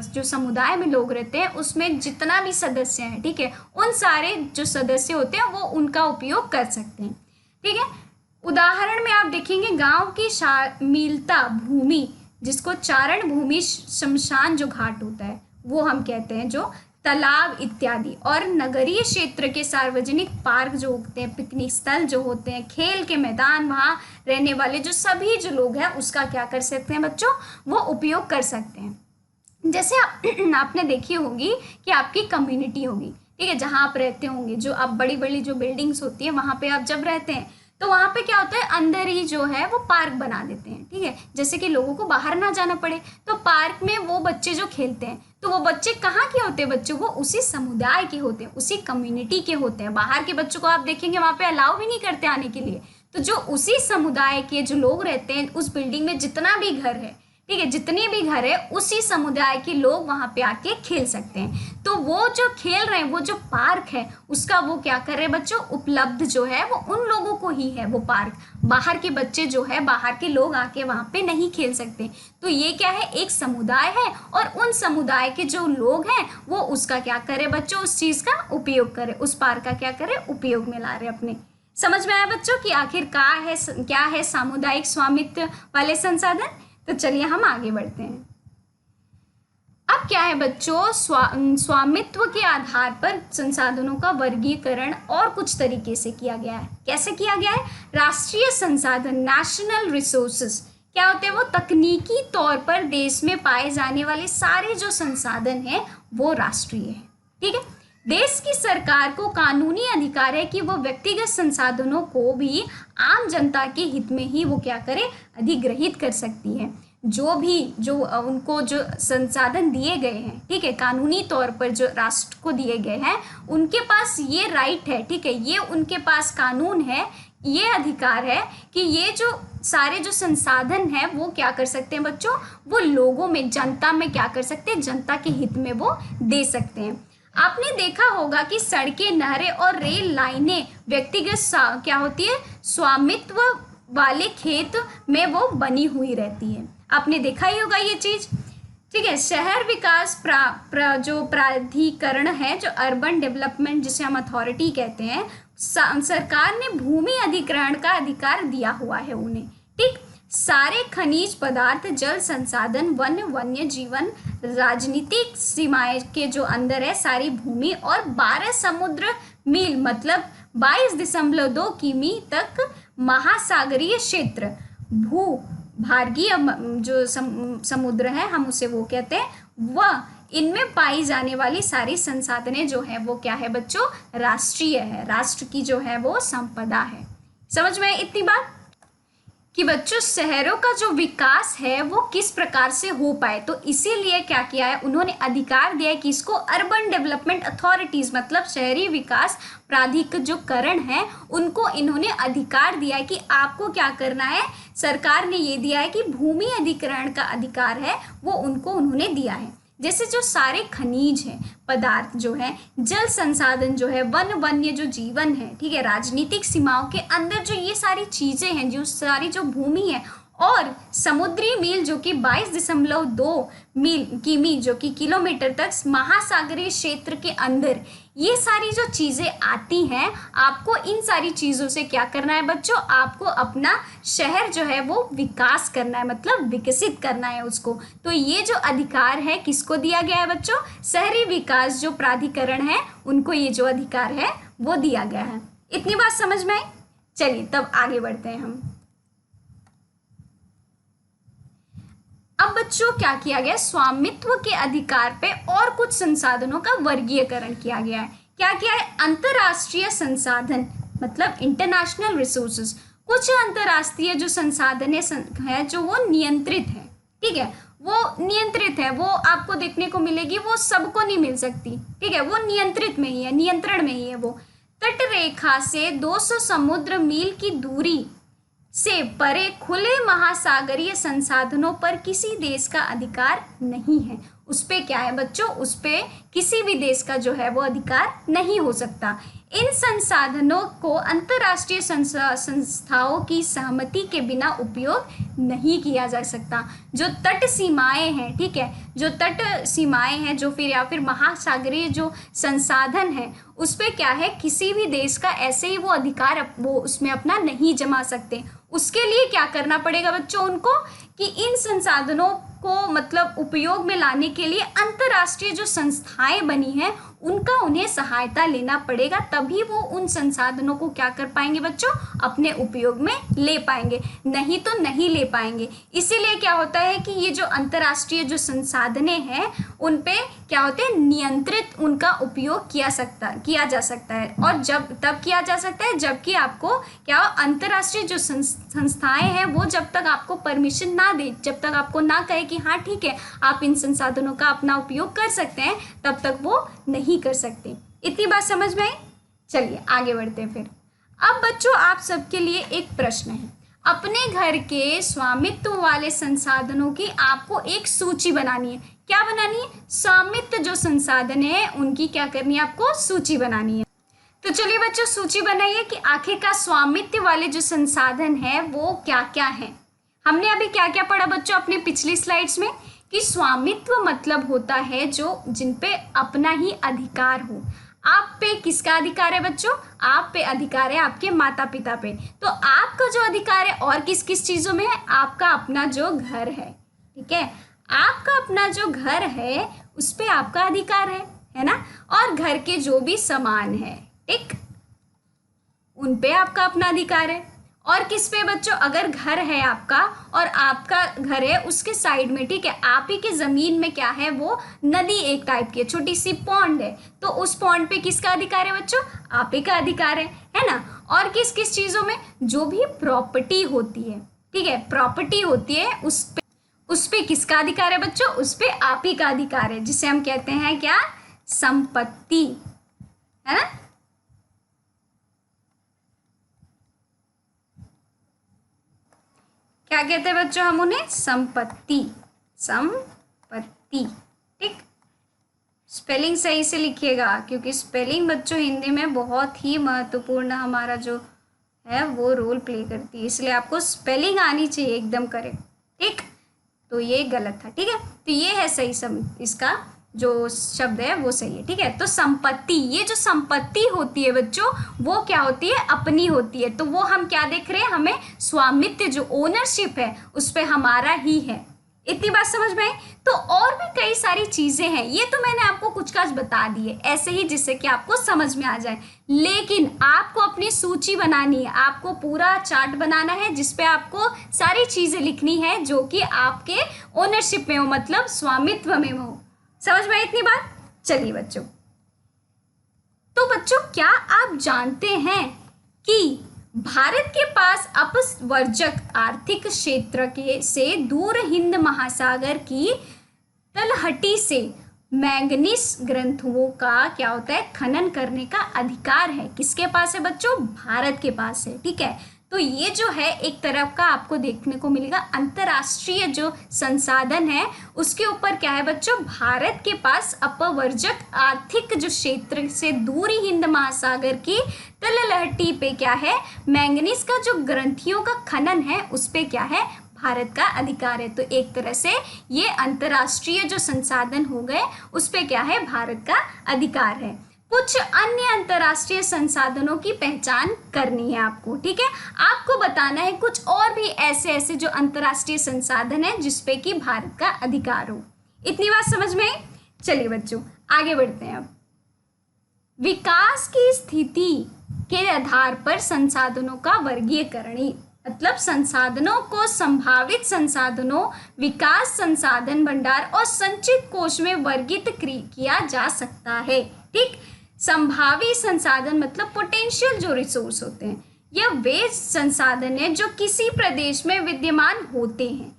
जो समुदाय में लोग रहते हैं, उसमें जितना भी सदस्य हैं, ठीक है, उन सारे जो सदस्य होते हैं वो उनका उपयोग कर सकते हैं। ठीक है, उदाहरण में आप देखेंगे गांव की शामिलता भूमि, जिसको चारण भूमि, शमशान जो घाट होता है वो हम कहते हैं, जो तालाब इत्यादि, और नगरीय क्षेत्र के सार्वजनिक पार्क जो होते हैं, पिकनिक स्थल जो होते हैं, खेल के मैदान, वहाँ रहने वाले जो सभी जो लोग हैं उसका क्या कर सकते हैं बच्चों, वो उपयोग कर सकते हैं। जैसे आपने देखी होगी कि आपकी कम्युनिटी होगी, ठीक है, जहाँ आप रहते होंगे, जो आप बड़ी बड़ी जो बिल्डिंग्स होती है वहाँ पे आप जब रहते हैं तो वहाँ पे क्या होता है, अंदर ही जो है वो पार्क बना देते हैं। ठीक है, जैसे कि लोगों को बाहर ना जाना पड़े, तो पार्क में वो बच्चे जो खेलते हैं, तो वो बच्चे कहाँ के होते हैं बच्चों, वो उसी समुदाय के होते हैं, उसी कम्युनिटी के होते हैं। बाहर के बच्चों को आप देखेंगे वहाँ पे अलाउ भी नहीं करते आने के लिए। तो जो उसी समुदाय के जो लोग रहते हैं, उस बिल्डिंग में जितना भी घर है, ठीक है, जितने भी घर है, उसी समुदाय के लोग वहाँ पे आके खेल सकते हैं। तो वो जो खेल रहे हैं, वो जो पार्क है उसका वो क्या कर रहे हैं बच्चों, उपलब्ध जो है वो उन लोगों को ही है वो पार्क। बाहर के बच्चे जो है, बाहर के लोग आके वहाँ पे नहीं खेल सकते। तो ये क्या है, एक समुदाय है, और उन समुदाय के जो लोग हैं वो उसका क्या करे बच्चों, उस चीज़ का उपयोग करे, उस पार्क का क्या करे, उपयोग में ला रहे अपने। समझ में आया बच्चों कि आखिर क्या है सामुदायिक स्वामित्व वाले संसाधन। तो चलिए हम आगे बढ़ते हैं। अब क्या है बच्चों, स्वामित्व के आधार पर संसाधनों का वर्गीकरण और कुछ तरीके से किया गया है। कैसे किया गया है, राष्ट्रीय संसाधन नेशनल रिसोर्सेज, क्या होते हैं वो तकनीकी तौर पर देश में पाए जाने वाले सारे जो संसाधन हैं वो राष्ट्रीय है। ठीक है, देश की सरकार को कानूनी अधिकार है कि वो व्यक्तिगत संसाधनों को भी आम जनता के हित में ही वो क्या करे, अधिग्रहित कर सकती है। जो उनको जो संसाधन दिए गए हैं, ठीक है, कानूनी तौर पर जो राष्ट्र को दिए गए हैं, उनके पास ये राइट है, ठीक है, ये उनके पास कानून है, ये अधिकार है कि ये जो सारे जो संसाधन हैं वो क्या कर सकते हैं बच्चों, वो लोगों में, जनता में क्या कर सकते हैं, जनता के हित में वो दे सकते हैं। आपने देखा होगा कि सड़कें, नहरें और रेल लाइनें व्यक्तिगत क्या होती है, स्वामित्व वाले खेत में वो बनी हुई रहती है। आपने देखा ही होगा ये चीज। ठीक है, शहर विकास जो प्राधिकरण है, जो अर्बन डेवलपमेंट जिसे हम अथॉरिटी कहते हैं, सरकार ने भूमि अधिग्रहण का अधिकार दिया हुआ है उन्हें। ठीक, सारे खनिज पदार्थ, जल संसाधन, वन्य जीवन, राजनीतिक सीमाएं के जो अंदर है सारी भूमि, और 12 समुद्र मील मतलब 22.2 किमी तक महासागरीय क्षेत्र, भू भार्गीय जो समुद्र है हम उसे वो कहते हैं, वह इनमें पाई जाने वाली सारी संसाधनें जो है वो क्या है बच्चों, राष्ट्रीय है, राष्ट्र की जो है वो संपदा है। समझ में इतनी बात कि बच्चों शहरों का जो विकास है वो किस प्रकार से हो पाए, तो इसीलिए क्या किया है, उन्होंने अधिकार दिया है कि इसको अर्बन डेवलपमेंट अथॉरिटीज मतलब शहरी विकास प्राधिकरण जो करण है उनको इन्होंने अधिकार दिया है कि आपको क्या करना है, सरकार ने ये दिया है कि भूमि अधिग्रहण का अधिकार है वो उनको उन्होंने दिया है। जैसे जो सारे खनिज हैं, पदार्थ जो है, जल संसाधन जो है, वन्य जो जीवन है, ठीक है, राजनीतिक सीमाओं के अंदर जो ये सारी चीजें हैं, जो सारी जो भूमि है, और समुद्री मील जो कि 22.2 किमी जो कि किलोमीटर तक महासागरीय क्षेत्र के अंदर, ये सारी जो चीजें आती हैं, आपको इन सारी चीजों से क्या करना है बच्चों, आपको अपना शहर जो है वो विकास करना है, मतलब विकसित करना है उसको। तो ये जो अधिकार है किसको दिया गया है बच्चों, शहरी विकास जो प्राधिकरण है उनको ये जो अधिकार है वो दिया गया है। इतनी बात समझ में आई? चलिए तब आगे बढ़ते हैं हम। अब बच्चों क्या किया गया, स्वामित्व के अधिकार पे और कुछ संसाधनों का वर्गीकरण किया गया है। क्या किया है, अंतरराष्ट्रीय संसाधन मतलब इंटरनेशनल रिसोर्सेज, कुछ अंतरराष्ट्रीय जो संसाधन है जो वो नियंत्रित है, ठीक है, वो नियंत्रित है, वो आपको देखने को मिलेगी, वो सबको नहीं मिल सकती, ठीक है, वो नियंत्रित में ही है, नियंत्रण में ही है वो। तट रेखा से 200 समुद्र मील की दूरी से परे खुले महासागरीय संसाधनों पर किसी देश का अधिकार नहीं है। उस पे क्या है बच्चों, उस पे किसी भी देश का जो है वो अधिकार नहीं हो सकता। इन संसाधनों को अंतर्राष्ट्रीय संस्थाओं की सहमति के बिना उपयोग नहीं किया जा सकता। जो तट सीमाएं हैं, ठीक है, जो तट सीमाएं हैं जो फिर या फिर महासागरीय जो संसाधन है, उस पे क्या है, किसी भी देश का ऐसे ही वो अधिकार वो उसमें अपना नहीं जमा सकते। उसके लिए क्या करना पड़ेगा बच्चों उनको, कि इन संसाधनों को मतलब उपयोग में लाने के लिए अंतर्राष्ट्रीय जो संस्थाएं बनी हैं उनका उन्हें सहायता लेना पड़ेगा, तभी वो उन संसाधनों को क्या कर पाएंगे बच्चों, अपने उपयोग में ले पाएंगे, नहीं तो नहीं ले पाएंगे। इसीलिए क्या होता है कि ये जो अंतर्राष्ट्रीय जो संसाधनें हैं उन पे क्या होते हैं, नियंत्रित उनका उपयोग किया जा सकता है, और तब किया जा सकता है जबकि आपको क्या अंतर्राष्ट्रीय जो संस्थाएं हैं वो जब तक आपको परमिशन ना दे, जब तक आपको ना कहे कि हाँ ठीक है आप इन संसाधनों का अपना उपयोग कर सकते हैं, तब तक वो नहीं कर सकते। इतनी बात समझ में आई? चलिए आगे बढ़ते हैं फिर। अब बच्चों आप सबके लिए एक प्रश्न है, अपने घर के स्वामित्व वाले संसाधनों की आपको एक सूची बनानी है। क्या बनानी है, स्वामित्व जो संसाधन है उनकी क्या करनी है, आपको सूची बनानी है। तो चलिए बच्चों सूची बनाइए कि आखिरकार स्वामित्व वाले जो संसाधन है वो क्या क्या है। हमने अभी क्या क्या पढ़ा बच्चों अपने पिछली स्लाइड्स में, कि स्वामित्व मतलब होता है जो जिन पे अपना ही अधिकार हो। आप पे किसका अधिकार है बच्चों, आप पे अधिकार है आपके माता पिता पे। तो आपका जो अधिकार है और किस किस चीजों में है, आपका अपना जो घर है, ठीक है, आपका अपना जो घर है उस पे आपका अधिकार है ना, और घर के जो भी सामान है, ठीक, उन पे आपका अपना अधिकार है, और किस पे बच्चों, अगर घर है आपका और आपका घर है उसके साइड में, ठीक है, आप ही के जमीन में क्या है, वो नदी एक टाइप की छोटी सी पॉन्ड है, तो उस पॉन्ड पे किसका अधिकार है बच्चों, आप ही का अधिकार है ना। और किस किस चीजों में, जो भी प्रॉपर्टी होती है, ठीक है, प्रॉपर्टी होती है उस पे किसका अधिकार है बच्चों, उस पे आप ही का अधिकार है, जिसे हम कहते हैं क्या, संपत्ति, है ना। क्या कहते हैं बच्चों हम उन्हें, संपत्ति, संपत्ति, ठीक। स्पेलिंग सही से लिखिएगा, क्योंकि स्पेलिंग बच्चों हिंदी में बहुत ही महत्वपूर्ण हमारा जो है वो रोल प्ले करती है, इसलिए आपको स्पेलिंग आनी चाहिए एकदम करेक्ट, ठीक। तो ये गलत था, ठीक है, तो ये है सही इसका जो शब्द है वो सही है, ठीक है। तो संपत्ति, ये जो संपत्ति होती है बच्चों वो क्या होती है, अपनी होती है, तो वो हम क्या देख रहे हैं, हमें स्वामित्व जो ओनरशिप है उस पर हमारा ही है। इतनी बात समझ में आई। तो और भी कई सारी चीजें हैं, ये तो मैंने आपको कुछ काज बता दिए ऐसे ही जिससे कि आपको समझ में आ जाए, लेकिन आपको अपनी सूची बनानी है, आपको पूरा चार्ट बनाना है जिसपे आपको सारी चीजें लिखनी है जो कि आपके ओनरशिप में हो, मतलब स्वामित्व में हो। समझ में आई इतनी बात। चलिए बच्चों, तो बच्चों क्या आप जानते हैं कि भारत के पास अपवर्जक आर्थिक क्षेत्र के से दूर हिंद महासागर की तलहटी से मैंगनीज ग्रंथुओं का क्या होता है, खनन करने का अधिकार है। किसके पास है बच्चों, भारत के पास है, ठीक है। तो ये जो है एक तरफ का आपको देखने को मिलेगा अंतर्राष्ट्रीय जो संसाधन है उसके ऊपर क्या है बच्चों, भारत के पास अपवर्जक आर्थिक जो क्षेत्र से दूरी हिंद महासागर की तलहटी पे क्या है, मैंगनीज का जो ग्रंथियों का खनन है उस पे क्या है, भारत का अधिकार है। तो एक तरह से ये अंतर्राष्ट्रीय जो संसाधन हो गए उस पे क्या है, भारत का अधिकार है। कुछ अन्य अंतर्राष्ट्रीय संसाधनों की पहचान करनी है आपको, ठीक है। आपको बताना है कुछ और भी ऐसे ऐसे जो अंतर्राष्ट्रीय संसाधन है जिसपे कि भारत का अधिकार हो। इतनी बात समझ में आई। चलिए बच्चों आगे बढ़ते हैं। अब विकास की स्थिति के आधार पर संसाधनों का वर्गीकरण, मतलब संसाधनों को संभावित संसाधनों, विकास संसाधन भंडार और संचित कोष में वर्गीकृत किया जा सकता है, ठीक। संभावित संसाधन मतलब पोटेंशियल जो रिसोर्स होते हैं, यह वे संसाधन है जो किसी प्रदेश में विद्यमान होते हैं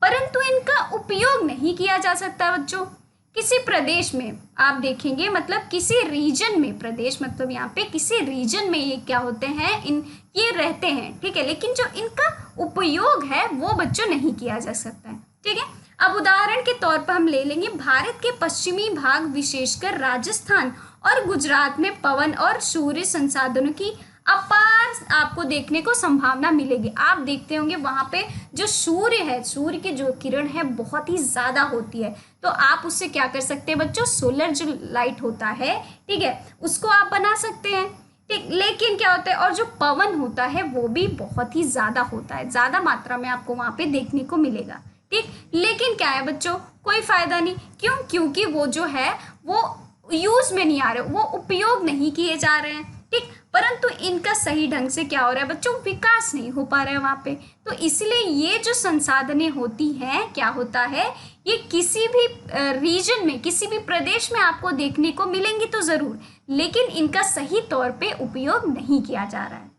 परंतु इनका उपयोग नहीं किया जा सकता बच्चों। किसी प्रदेश में आप देखेंगे, मतलब किसी रीजन में, प्रदेश मतलब यहाँ पे किसी रीजन में ये क्या होते हैं, ये रहते हैं, ठीक है, लेकिन जो इनका उपयोग है वो बच्चों नहीं किया जा सकता है, ठीक है। अब उदाहरण के तौर पर हम ले लेंगे भारत के पश्चिमी भाग विशेषकर राजस्थान और गुजरात में पवन और सूर्य संसाधनों की अपार आपको देखने को संभावना मिलेगी। आप देखते होंगे वहां पे जो सूर्य है, सूर्य की जो किरण है बहुत ही ज्यादा होती है, तो आप उससे क्या कर सकते हैं बच्चों, सोलर जो लाइट होता है, ठीक है, उसको आप बना सकते हैं, ठीक। लेकिन क्या होता है, और जो पवन होता है वो भी बहुत ही ज्यादा होता है, ज्यादा मात्रा में आपको वहां पे देखने को मिलेगा, ठीक। लेकिन क्या है बच्चों, कोई फायदा नहीं, क्यों, क्योंकि वो जो है वो यूज में नहीं आ रहे, वो उपयोग नहीं किए जा रहे हैं, ठीक। परंतु इनका सही ढंग से क्या हो रहा है बच्चों, विकास नहीं हो पा रहा है वहाँ पे। तो इसलिए ये जो संसाधनें होती हैं, क्या होता है, ये किसी भी रीजन में, किसी भी प्रदेश में आपको देखने को मिलेंगी तो ज़रूर, लेकिन इनका सही तौर पे उपयोग नहीं किया जा रहा है।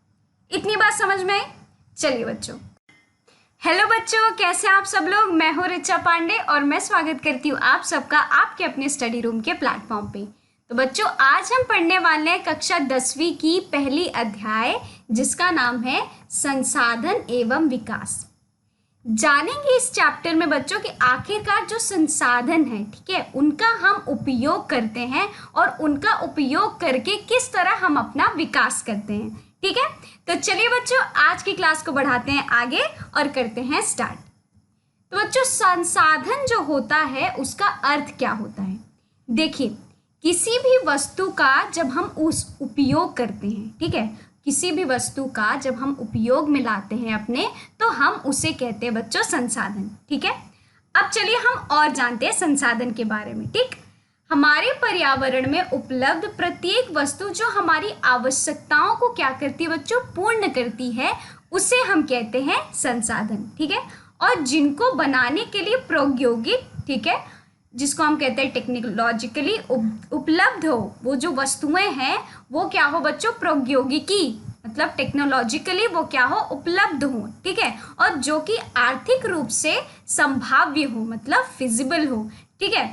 इतनी बात समझ में आई। चलिए बच्चों, हेलो बच्चों, कैसे आप सब लोग। मैं हूँ ऋचा पांडे और मैं स्वागत करती हूँ आप सबका आपके अपने स्टडी रूम के प्लेटफॉर्म पे। तो बच्चों आज हम पढ़ने वाले हैं कक्षा 10वीं की पहली अध्याय जिसका नाम है संसाधन एवं विकास। जानेंगे इस चैप्टर में बच्चों कि आखिरकार जो संसाधन है, ठीक है, उनका हम उपयोग करते हैं और उनका उपयोग करके किस तरह हम अपना विकास करते हैं, ठीक है। तो चलिए बच्चों आज की क्लास को बढ़ाते हैं आगे और करते हैं स्टार्ट। तो बच्चों संसाधन जो होता है उसका अर्थ क्या होता है, देखिए किसी भी वस्तु का जब हम उस उपयोग करते हैं, ठीक है, किसी भी वस्तु का जब हम उपयोग में लाते हैं अपने, तो हम उसे कहते हैं बच्चों संसाधन, ठीक है। अब चलिए हम और जानते हैं संसाधन के बारे में, ठीक। हमारे पर्यावरण में उपलब्ध प्रत्येक वस्तु जो हमारी आवश्यकताओं को क्या करती है बच्चों, पूर्ण करती है, उसे हम कहते हैं संसाधन, ठीक है। और जिनको बनाने के लिए प्रौद्योगिक, ठीक है, जिसको हम कहते हैं टेक्नोलॉजिकली उपलब्ध हो, वो जो वस्तुएं हैं वो क्या हो बच्चों, प्रौद्योगिकी मतलब टेक्नोलॉजिकली वो क्या हो, उपलब्ध हो, ठीक है। और जो कि आर्थिक रूप से संभाव्य हो मतलब फिजिबल हो, ठीक है,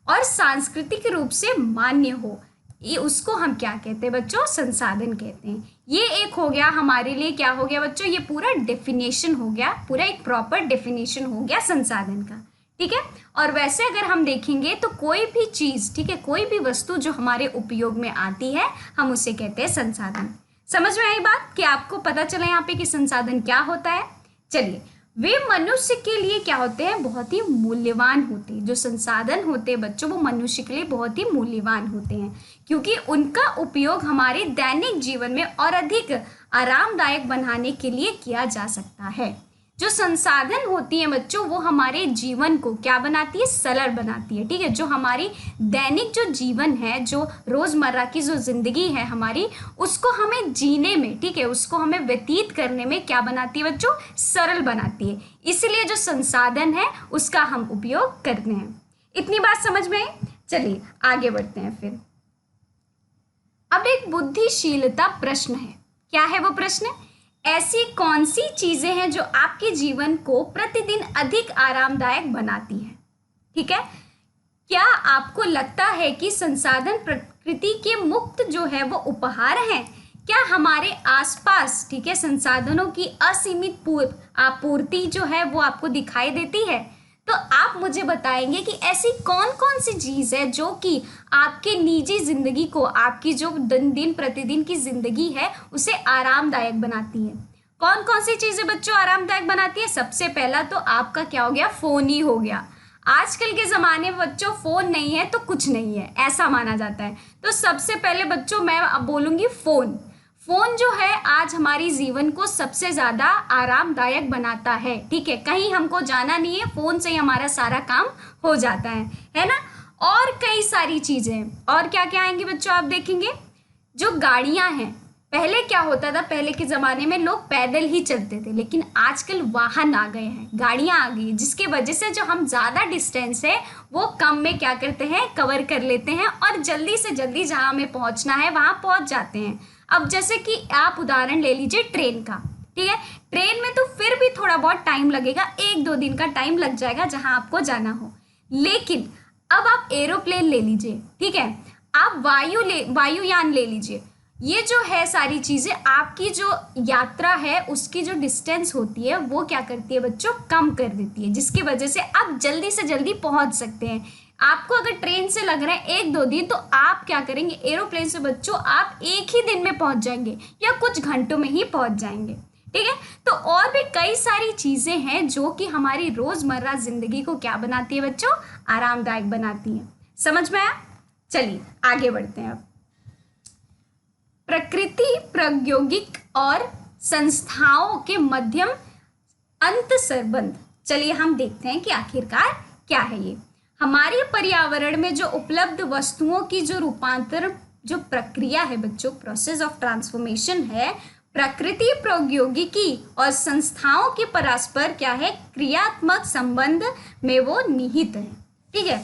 और सांस्कृतिक रूप से मान्य हो, ये उसको हम क्या कहते हैं बच्चों, संसाधन कहते हैं। ये एक हो गया हमारे लिए, क्या हो गया बच्चों, ये पूरा डेफिनेशन हो गया, पूरा एक प्रॉपर डेफिनेशन हो गया संसाधन का, ठीक है। और वैसे अगर हम देखेंगे तो कोई भी चीज़, ठीक है, कोई भी वस्तु जो हमारे उपयोग में आती है हम उसे कहते हैं संसाधन। समझ में आई बात कि आपको पता चला यहाँ पे कि संसाधन क्या होता है। चलिए, वे मनुष्य के लिए क्या होते हैं, बहुत ही मूल्यवान होते हैं। जो संसाधन होते हैं बच्चों वो मनुष्य के लिए बहुत ही मूल्यवान होते हैं, क्योंकि उनका उपयोग हमारे दैनिक जीवन में और अधिक आरामदायक बनाने के लिए किया जा सकता है। जो संसाधन होती है बच्चों वो हमारे जीवन को क्या बनाती है, सरल बनाती है, ठीक है। जो हमारी दैनिक जो जीवन है, जो रोज़मर्रा की जो ज़िंदगी है हमारी, उसको हमें जीने में, ठीक है, उसको हमें व्यतीत करने में क्या बनाती है बच्चों, सरल बनाती है। इसलिए जो संसाधन है उसका हम उपयोग करते हैं। इतनी बात समझ में आई। चलिए आगे बढ़ते हैं फिर। अब एक बुद्धिशीलता प्रश्न है। क्या है वो प्रश्न, ऐसी कौन सी चीजें हैं जो आपके जीवन को प्रतिदिन अधिक आरामदायक बनाती हैं, ठीक है। क्या आपको लगता है कि संसाधन प्रकृति के मुक्त जो है वो उपहार हैं? क्या हमारे आसपास, ठीक है, संसाधनों की असीमित आपूर्ति जो है वो आपको दिखाई देती है? तो आप मुझे बताएंगे कि ऐसी कौन कौन सी चीज़ है जो कि आपके निजी ज़िंदगी को, आपकी जो दिन प्रतिदिन की ज़िंदगी है उसे आरामदायक बनाती है। कौन कौन सी चीज़ें बच्चों आरामदायक बनाती है? सबसे पहला तो आपका क्या हो गया, फ़ोन ही हो गया। आजकल के ज़माने में बच्चों फ़ोन नहीं है तो कुछ नहीं है, ऐसा माना जाता है। तो सबसे पहले बच्चों मैं अब बोलूँगी फ़ोन। फ़ोन जो है आज हमारी जीवन को सबसे ज़्यादा आरामदायक बनाता है, ठीक है। कहीं हमको जाना नहीं है, फ़ोन से ही हमारा सारा काम हो जाता है ना। और कई सारी चीज़ें, और क्या क्या आएंगी बच्चों आप देखेंगे। जो गाड़ियाँ हैं, पहले क्या होता था, पहले के ज़माने में लोग पैदल ही चलते थे, लेकिन आजकल वाहन आ गए हैं, गाड़ियाँ आ गई हैं, जिसके वजह से जो हम ज़्यादा डिस्टेंस है वो कम में क्या करते हैं, कवर कर लेते हैं और जल्दी से जल्दी जहाँ हमें पहुँचना है वहाँ पहुँच जाते हैं। अब जैसे कि आप उदाहरण ले लीजिए ट्रेन का, ठीक है। ट्रेन में तो फिर भी थोड़ा बहुत टाइम लगेगा, 1-2 दिन का टाइम लग जाएगा जहाँ आपको जाना हो। लेकिन अब आप एरोप्लेन ले लीजिए, ठीक है, आप वायुयान ले लीजिए। ये जो है सारी चीज़ें, आपकी जो यात्रा है उसकी जो डिस्टेंस होती है वो क्या करती है बच्चों, कम कर देती है, जिसकी वजह से आप जल्दी से जल्दी पहुंच सकते हैं। आपको अगर ट्रेन से लग रहा है 1-2 दिन, तो आप क्या करेंगे, एरोप्लेन से बच्चों आप एक ही दिन में पहुंच जाएंगे या कुछ घंटों में ही पहुंच जाएंगे, ठीक है। तो और भी कई सारी चीज़ें हैं जो कि हमारी रोज़मर्रा ज़िंदगी को क्या बनाती है बच्चों, आरामदायक बनाती हैं। समझ में आया। चलिए आगे बढ़ते हैं। अब प्रकृति, प्रौद्योगिक और संस्थाओं के मध्यम अंत संबंध। चलिए हम देखते हैं कि आखिरकार क्या है ये। हमारे पर्यावरण में जो उपलब्ध वस्तुओं की जो रूपांतर जो प्रक्रिया है बच्चों, प्रोसेस ऑफ ट्रांसफॉर्मेशन है, प्रकृति, प्रौद्योगिकी और संस्थाओं के परस्पर क्या है, क्रियात्मक संबंध में वो निहित है, ठीक है।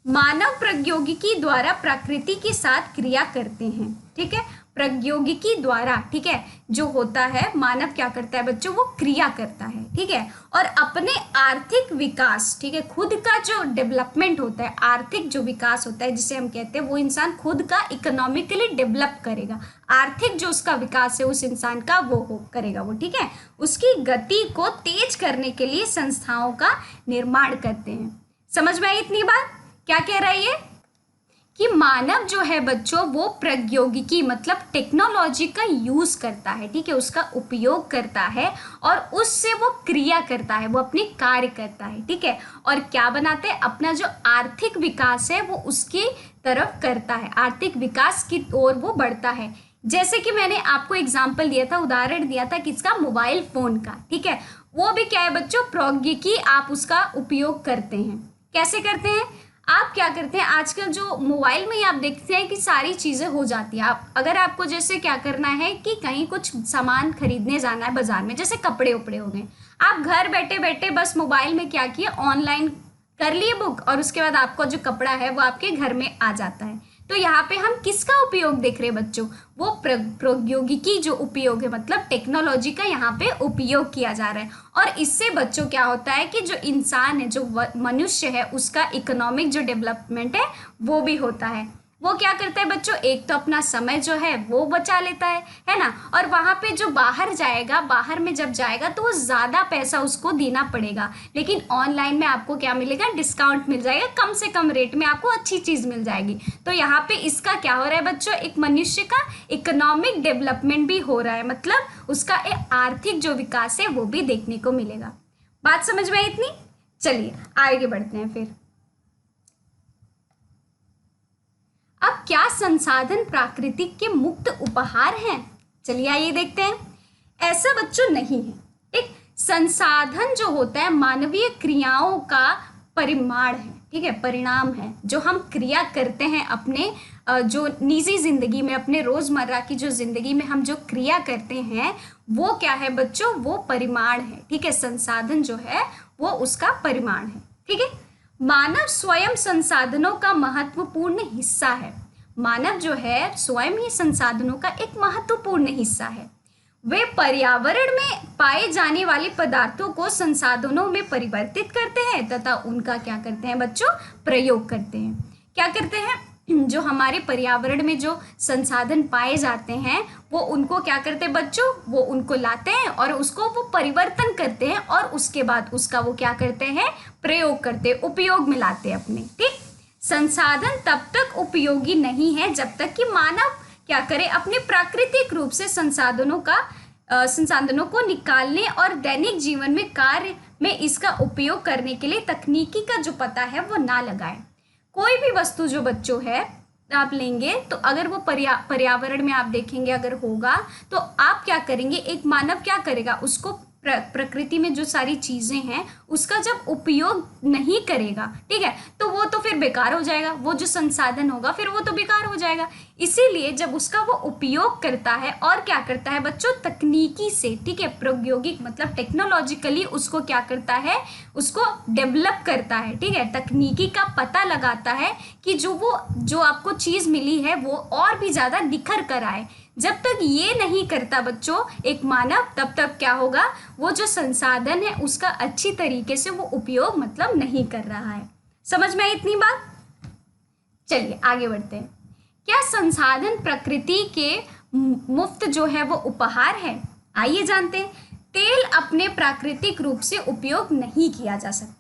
मानव प्रौद्योगिकी द्वारा प्रकृति के साथ क्रिया करते हैं, ठीक है। प्रौद्योगिकी द्वारा, ठीक है, जो होता है मानव क्या करता है बच्चों, वो क्रिया करता है, ठीक है। और अपने आर्थिक विकास, ठीक है, खुद का जो डेवलपमेंट होता है, आर्थिक जो विकास होता है जिसे हम कहते हैं, वो इंसान खुद का इकोनॉमिकली डेवलप करेगा। आर्थिक जो उसका विकास है उस इंसान का वो करेगा वो, ठीक है। उसकी गति को तेज करने के लिए संस्थाओं का निर्माण करते हैं। समझ में आई इतनी बात। क्या कह रहा है ये कि मानव जो है बच्चों वो प्रौद्योगिकी मतलब टेक्नोलॉजी का यूज़ करता है, ठीक है, उसका उपयोग करता है और उससे वो क्रिया करता है, वो अपनी कार्य करता है, ठीक है। और क्या बनाते हैं, अपना जो आर्थिक विकास है वो उसकी तरफ करता है, आर्थिक विकास की ओर वो बढ़ता है। जैसे कि मैंने आपको एग्जाम्पल दिया था, उदाहरण दिया था किसका, मोबाइल फ़ोन का, ठीक है। वो भी क्या है बच्चों, प्रौद्योगिकी, आप उसका उपयोग करते हैं। कैसे करते हैं, आप क्या करते हैं, आजकल जो मोबाइल में ही आप देखते हैं कि सारी चीज़ें हो जाती हैं। आप अगर आपको जैसे क्या करना है कि कहीं कुछ सामान खरीदने जाना है बाजार में, जैसे कपड़े उपड़े हो गए, आप घर बैठे बैठे बस मोबाइल में क्या किए, ऑनलाइन कर लिए बुक, और उसके बाद आपको जो कपड़ा है वो आपके घर में आ जाता है। तो यहाँ पे हम किसका उपयोग देख रहे हैं बच्चों, वो प्रौद्योगिकी जो उपयोग है, मतलब टेक्नोलॉजी का यहाँ पे उपयोग किया जा रहा है। और इससे बच्चों क्या होता है कि जो इंसान है, जो मनुष्य है, उसका इकोनॉमिक जो डेवलपमेंट है वो भी होता है। वो क्या करता है बच्चों, एक तो अपना समय जो है वो बचा लेता है ना, और वहाँ पे जो बाहर जाएगा, बाहर में जब जाएगा तो वो ज़्यादा पैसा उसको देना पड़ेगा। लेकिन ऑनलाइन में आपको क्या मिलेगा, डिस्काउंट मिल जाएगा, कम से कम रेट में आपको अच्छी चीज़ मिल जाएगी। तो यहाँ पे इसका क्या हो रहा है बच्चों, एक मनुष्य का इकोनॉमिक डेवलपमेंट भी हो रहा है, मतलब उसका एक आर्थिक जो विकास है वो भी देखने को मिलेगा। बात समझ में आई इतनी? चलिए आगे बढ़ते हैं फिर। अब क्या संसाधन प्राकृतिक के मुक्त उपहार हैं? चलिए आइए देखते हैं। ऐसा बच्चों नहीं है। एक संसाधन जो होता है मानवीय क्रियाओं का परिमाण है, ठीक है, परिणाम है। जो हम क्रिया करते हैं अपने जो निजी जिंदगी में, अपने रोजमर्रा की जो जिंदगी में हम जो क्रिया करते हैं वो क्या है बच्चों, वो परिमाण है, ठीक है। संसाधन जो है वो उसका परिमाण है, ठीक है। मानव स्वयं संसाधनों का महत्वपूर्ण हिस्सा है। मानव जो है स्वयं ही संसाधनों का एक महत्वपूर्ण हिस्सा है। वे पर्यावरण में पाए जाने वाले पदार्थों को संसाधनों में परिवर्तित करते हैं तथा उनका क्या करते हैं बच्चों, प्रयोग करते हैं। क्या करते हैं, जो हमारे पर्यावरण में जो संसाधन पाए जाते हैं वो उनको क्या करते हैं बच्चों, वो उनको लाते हैं और उसको वो परिवर्तन करते हैं और उसके बाद उसका वो क्या करते हैं, प्रयोग करते हैं, उपयोग में लाते हैं अपने, ठीक। संसाधन तब तक उपयोगी नहीं है जब तक कि मानव क्या करे, अपने प्राकृतिक रूप से संसाधनों को निकालने और दैनिक जीवन में कार्य में इसका उपयोग करने के लिए तकनीकी का जो पता है वो ना लगाए। कोई भी वस्तु जो बच्चों है आप लेंगे तो अगर वो पर्यावरण में आप देखेंगे अगर होगा तो आप क्या करेंगे, एक मानव क्या करेगा, उसको प्रकृति में जो सारी चीजें हैं उसका जब उपयोग नहीं करेगा, ठीक है, तो वो तो फिर बेकार हो जाएगा, वो जो संसाधन होगा फिर वो तो बेकार हो जाएगा। इसीलिए जब उसका वो उपयोग करता है और क्या करता है बच्चों, तकनीकी से, ठीक है, प्रौद्योगिक मतलब टेक्नोलॉजिकली उसको क्या करता है, उसको डेवलप करता है, ठीक है, तकनीकी का पता लगाता है कि जो आपको चीज मिली है वो और भी ज्यादा निखर कर आए। जब तक ये नहीं करता बच्चों एक मानव, तब तक क्या होगा, वो जो संसाधन है उसका अच्छी तरीके से वो उपयोग मतलब नहीं कर रहा है। समझ में आई इतनी बात? चलिए आगे बढ़ते हैं। क्या संसाधन प्रकृति के मुफ्त जो है वो उपहार है? आइए जानते हैं। तेल अपने प्राकृतिक रूप से उपयोग नहीं किया जा सकता।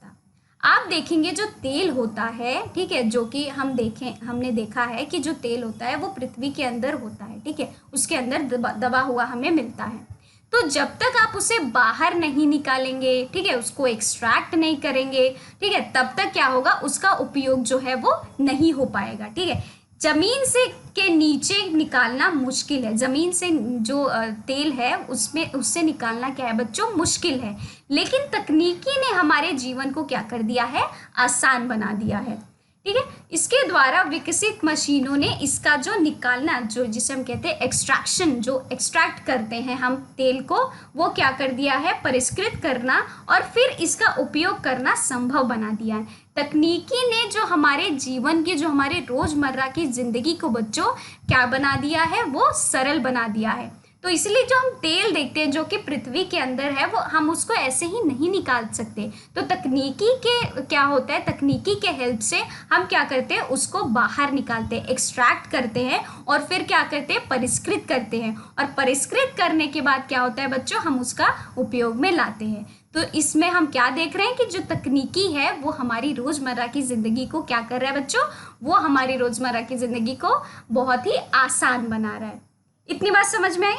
आप देखेंगे जो तेल होता है, ठीक है, जो कि हमने देखा है कि जो तेल होता है वो पृथ्वी के अंदर होता है, ठीक है, उसके अंदर दबा हुआ हमें मिलता है। तो जब तक आप उसे बाहर नहीं निकालेंगे, ठीक है, उसको एक्सट्रैक्ट नहीं करेंगे, ठीक है, तब तक क्या होगा, उसका उपयोग जो है वो नहीं हो पाएगा, ठीक है। जमीन से के नीचे निकालना मुश्किल है, जमीन से जो तेल है उससे निकालना क्या है बच्चों, मुश्किल है। लेकिन तकनीकी ने हमारे जीवन को क्या कर दिया है, आसान बना दिया है, ठीक है। इसके द्वारा विकसित मशीनों ने इसका जो निकालना, जो जिसे हम कहते हैं एक्सट्रैक्शन, जो एक्सट्रैक्ट करते हैं हम तेल को, वो क्या कर दिया है, परिष्कृत करना और फिर इसका उपयोग करना संभव बना दिया है। तकनीकी ने जो हमारे जीवन की, जो हमारे रोजमर्रा की जिंदगी को बच्चों क्या बना दिया है, वो सरल बना दिया है। तो इसलिए जो हम तेल देखते हैं जो कि पृथ्वी के अंदर है, वो हम उसको ऐसे ही नहीं निकाल सकते। तो तकनीकी के क्या होता है, तकनीकी के हेल्प से हम क्या करते हैं, उसको बाहर निकालते हैं, एक्सट्रैक्ट करते हैं और फिर क्या करते हैं, परिष्कृत करते हैं। और परिष्कृत करने के बाद क्या होता है बच्चों, हम उसका उपयोग में लाते हैं। तो इसमें हम क्या देख रहे हैं कि जो तकनीकी है वो हमारी रोजमर्रा की जिंदगी को क्या कर रहा है बच्चों, वो हमारी रोजमर्रा की जिंदगी को बहुत ही आसान बना रहा है। इतनी बात समझ में आई?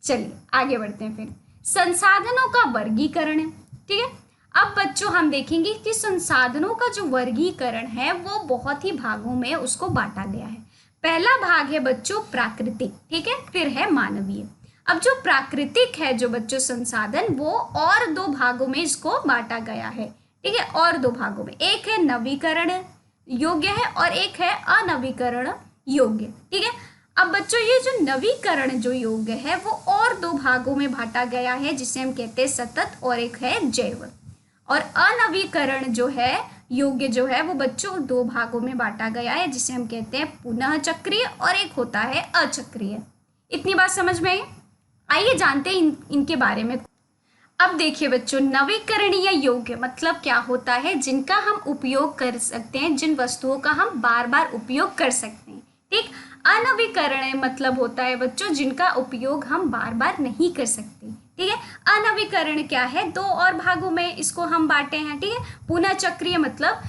चलिए आगे बढ़ते हैं फिर। संसाधनों का वर्गीकरण है, ठीक है। अब बच्चों हम देखेंगे कि संसाधनों का जो वर्गीकरण है वो बहुत ही भागों में उसको बांटा गया है। पहला भाग है बच्चों प्राकृतिक, ठीक है, फिर है मानवीय। अब जो प्राकृतिक है जो बच्चों संसाधन, वो और दो भागों में इसको बांटा गया है, ठीक है, और दो भागों में। एक है नवीकरण, योग्य है और एक है अनवीकरण योग्य। ठीक है, अब बच्चों ये जो नवीकरण जो योग्य है वो और दो भागों में बांटा गया है, जिसे हम कहते हैं सतत और एक है जैव। और अनवीकरण जो है योग्य जो है वो बच्चों दो भागों में बांटा गया है, जिसे हम कहते हैं पुनः चक्रीय और एक होता है अचक्रीय। इतनी बात समझ में आई? आइए जानते हैं इनके बारे में। अब देखिए बच्चों, नवीकरणीय योग्य मतलब क्या होता है? जिनका हम उपयोग कर सकते हैं, जिन वस्तुओं का हम बार बार उपयोग कर सकते हैं। ठीक, अनवीकरणीय मतलब होता है बच्चों जिनका उपयोग हम बार बार नहीं कर सकते। ठीक है, अनवीकरण क्या है? दो और भागों में इसको हम बांटे हैं। ठीक है, पुनः चक्रीय मतलब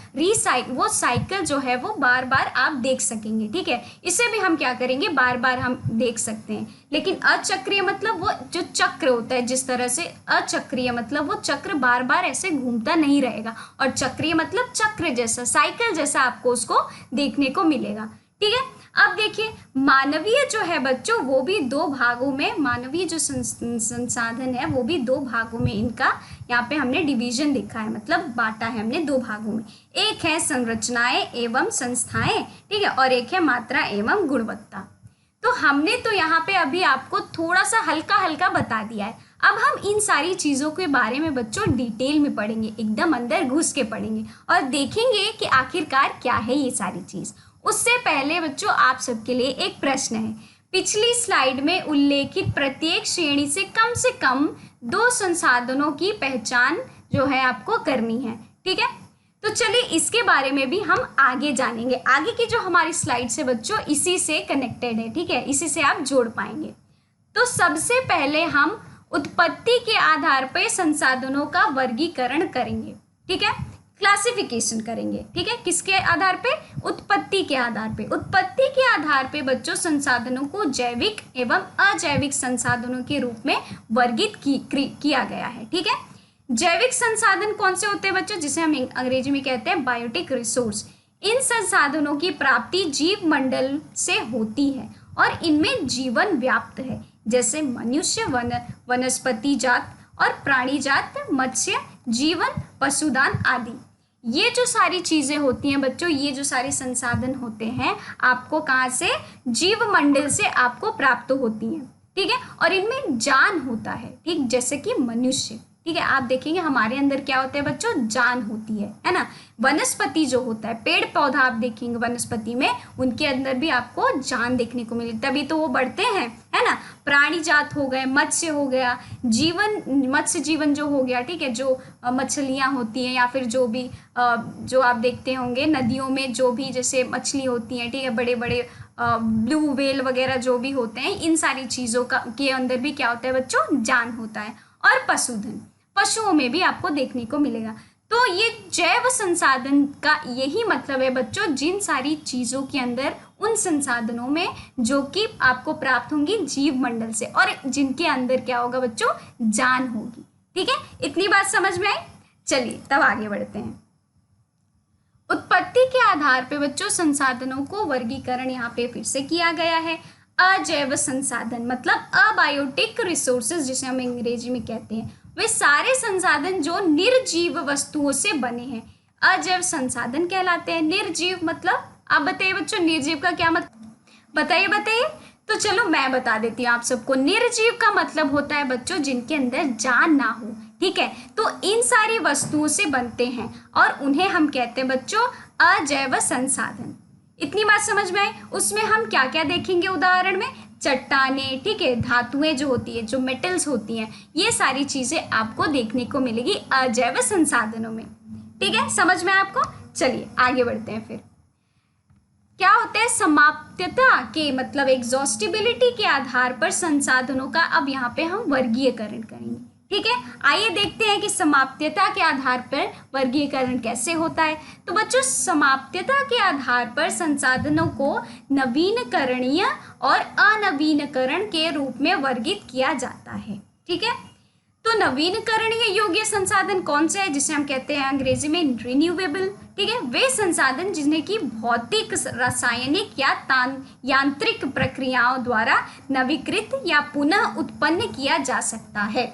वो साइकिल जो है वो बार बार आप देख सकेंगे। ठीक है, इसे भी हम क्या करेंगे, बार बार हम देख सकते हैं। लेकिन अचक्रीय मतलब वो जो चक्र होता है, जिस तरह से अचक्रीय मतलब वो चक्र बार बार ऐसे घूमता नहीं रहेगा, और चक्रीय मतलब चक्र जैसा, साइकिल जैसा आपको उसको देखने को मिलेगा। ठीक है, अब देखिए मानवीय जो है बच्चों वो भी दो भागों में, मानवीय जो संसाधन है वो भी दो भागों में, इनका यहाँ पे हमने डिवीजन देखा है, मतलब बांटा है हमने दो भागों में। एक है संरचनाएं एवं संस्थाएं, ठीक है, और एक है मात्रा एवं गुणवत्ता। तो हमने तो यहाँ पे अभी आपको थोड़ा सा हल्का हल्का बता दिया है। अब हम इन सारी चीज़ों के बारे में बच्चों डिटेल में पढ़ेंगे, एकदम अंदर घुस के पढ़ेंगे और देखेंगे कि आखिरकार क्या है ये सारी चीज़। उससे पहले बच्चों आप सबके लिए एक प्रश्न है। पिछली स्लाइड में उल्लेखित प्रत्येक श्रेणी से कम दो संसाधनों की पहचान जो है आपको करनी है। ठीक है, तो चलिए इसके बारे में भी हम आगे जानेंगे। आगे की जो हमारी स्लाइड्स है बच्चों इसी से कनेक्टेड है। ठीक है, इसी से आप जोड़ पाएंगे। तो सबसे पहले हम उत्पत्ति के आधार पर संसाधनों का वर्गीकरण करेंगे। ठीक है, क्लासिफिकेशन करेंगे। ठीक है, किसके आधार पे? उत्पत्ति के आधार पे। उत्पत्ति के आधार पे बच्चों संसाधनों को जैविक एवं अजैविक संसाधनों के रूप में वर्गित किया गया है। ठीक है, जैविक संसाधन कौन से होते हैं बच्चों? जिसे हम अंग्रेजी में कहते हैं बायोटिक रिसोर्स। इन संसाधनों की प्राप्ति जीव मंडल से होती है और इनमें जीवन व्याप्त है, जैसे मनुष्य, वनस्पति जात और प्राणी जात, मत्स्य जीवन, पशुदान आदि। ये जो सारी चीज़ें होती हैं बच्चों, ये जो सारे संसाधन होते हैं आपको कहाँ से? जीव मंडल से आपको प्राप्त होती हैं। ठीक है, और इनमें जान होता है। ठीक, जैसे कि मनुष्य। ठीक है, आप देखेंगे हमारे अंदर क्या होता है बच्चों? जान होती है ना। वनस्पति जो होता है, पेड़ पौधा आप देखेंगे वनस्पति में, उनके अंदर भी आपको जान देखने को मिलेगी, तभी तो वो बढ़ते हैं, है ना। प्राणी जात हो गए, मत्स्य हो गया, जीवन, मत्स्य जीवन जो हो गया। ठीक है, जो मछलियाँ होती हैं या फिर जो भी जो आप देखते होंगे नदियों में जो भी जैसे मछली होती हैं, ठीक है, बड़े बड़े ब्लू व्हेल वगैरह जो भी होते हैं, इन सारी चीज़ों के अंदर भी क्या होता है बच्चों? जान होता है। और पशुधन, पशुओं में भी आपको देखने को मिलेगा। तो ये जैव संसाधन का यही मतलब है बच्चों, जिन सारी चीज़ों के अंदर, उन संसाधनों में जो कि आपको प्राप्त होंगी जीव मंडल से, और जिनके अंदर क्या होगा बच्चों? जान होगी। ठीक है, इतनी बात समझ में आई? चलिए तब आगे बढ़ते हैं। उत्पत्ति के आधार पे बच्चों संसाधनों को वर्गीकरण यहाँ पे फिर से किया गया है। अजैव संसाधन मतलब अबायोटिक रिसोर्सेज, जिसे हम अंग्रेजी में कहते हैं, वे सारे संसाधन जो निर्जीव वस्तुओं से बने हैं अजैव संसाधन कहलाते हैं। निर्जीव मतलब आप बताइए बच्चों, निर्जीव का क्या मतलब? बताइए। तो चलो मैं बता देती हूँ आप सबको। निर्जीव का मतलब होता है बच्चों जिनके अंदर जान ना हो। ठीक है, तो इन सारी वस्तुओं से बनते हैं और उन्हें हम कहते हैं बच्चों अजैव संसाधन। इतनी बात समझ में आई? उसमें हम क्या क्या देखेंगे उदाहरण में? चट्टानें, ठीक है, धातुएं जो होती है, जो मेटल्स होती हैं, ये सारी चीज़ें आपको देखने को मिलेगी अजैव संसाधनों में। ठीक है, समझ में आपको? चलिए आगे बढ़ते हैं। फिर क्या होता है? समाप्यता के मतलब एग्जॉस्टिबिलिटी के आधार पर संसाधनों का अब यहाँ पे हम वर्गीकरण करेंगे। ठीक है, आइए देखते हैं कि समाप्यता के आधार पर वर्गीकरण कैसे होता है। तो बच्चों समाप्यता के आधार पर संसाधनों को नवीनकरणीय और अनवीनकरण के रूप में वर्गित किया जाता है। ठीक है, तो नवीनकरणीय योग्य संसाधन कौन से है? जिसे हम कहते हैं अंग्रेजी में रिन्यूएबल। ठीक है, वे संसाधन जिन्हें की भौतिक, रासायनिक या यांत्रिक प्रक्रियाओं द्वारा नवीकृत या पुनः उत्पन्न किया जा सकता है।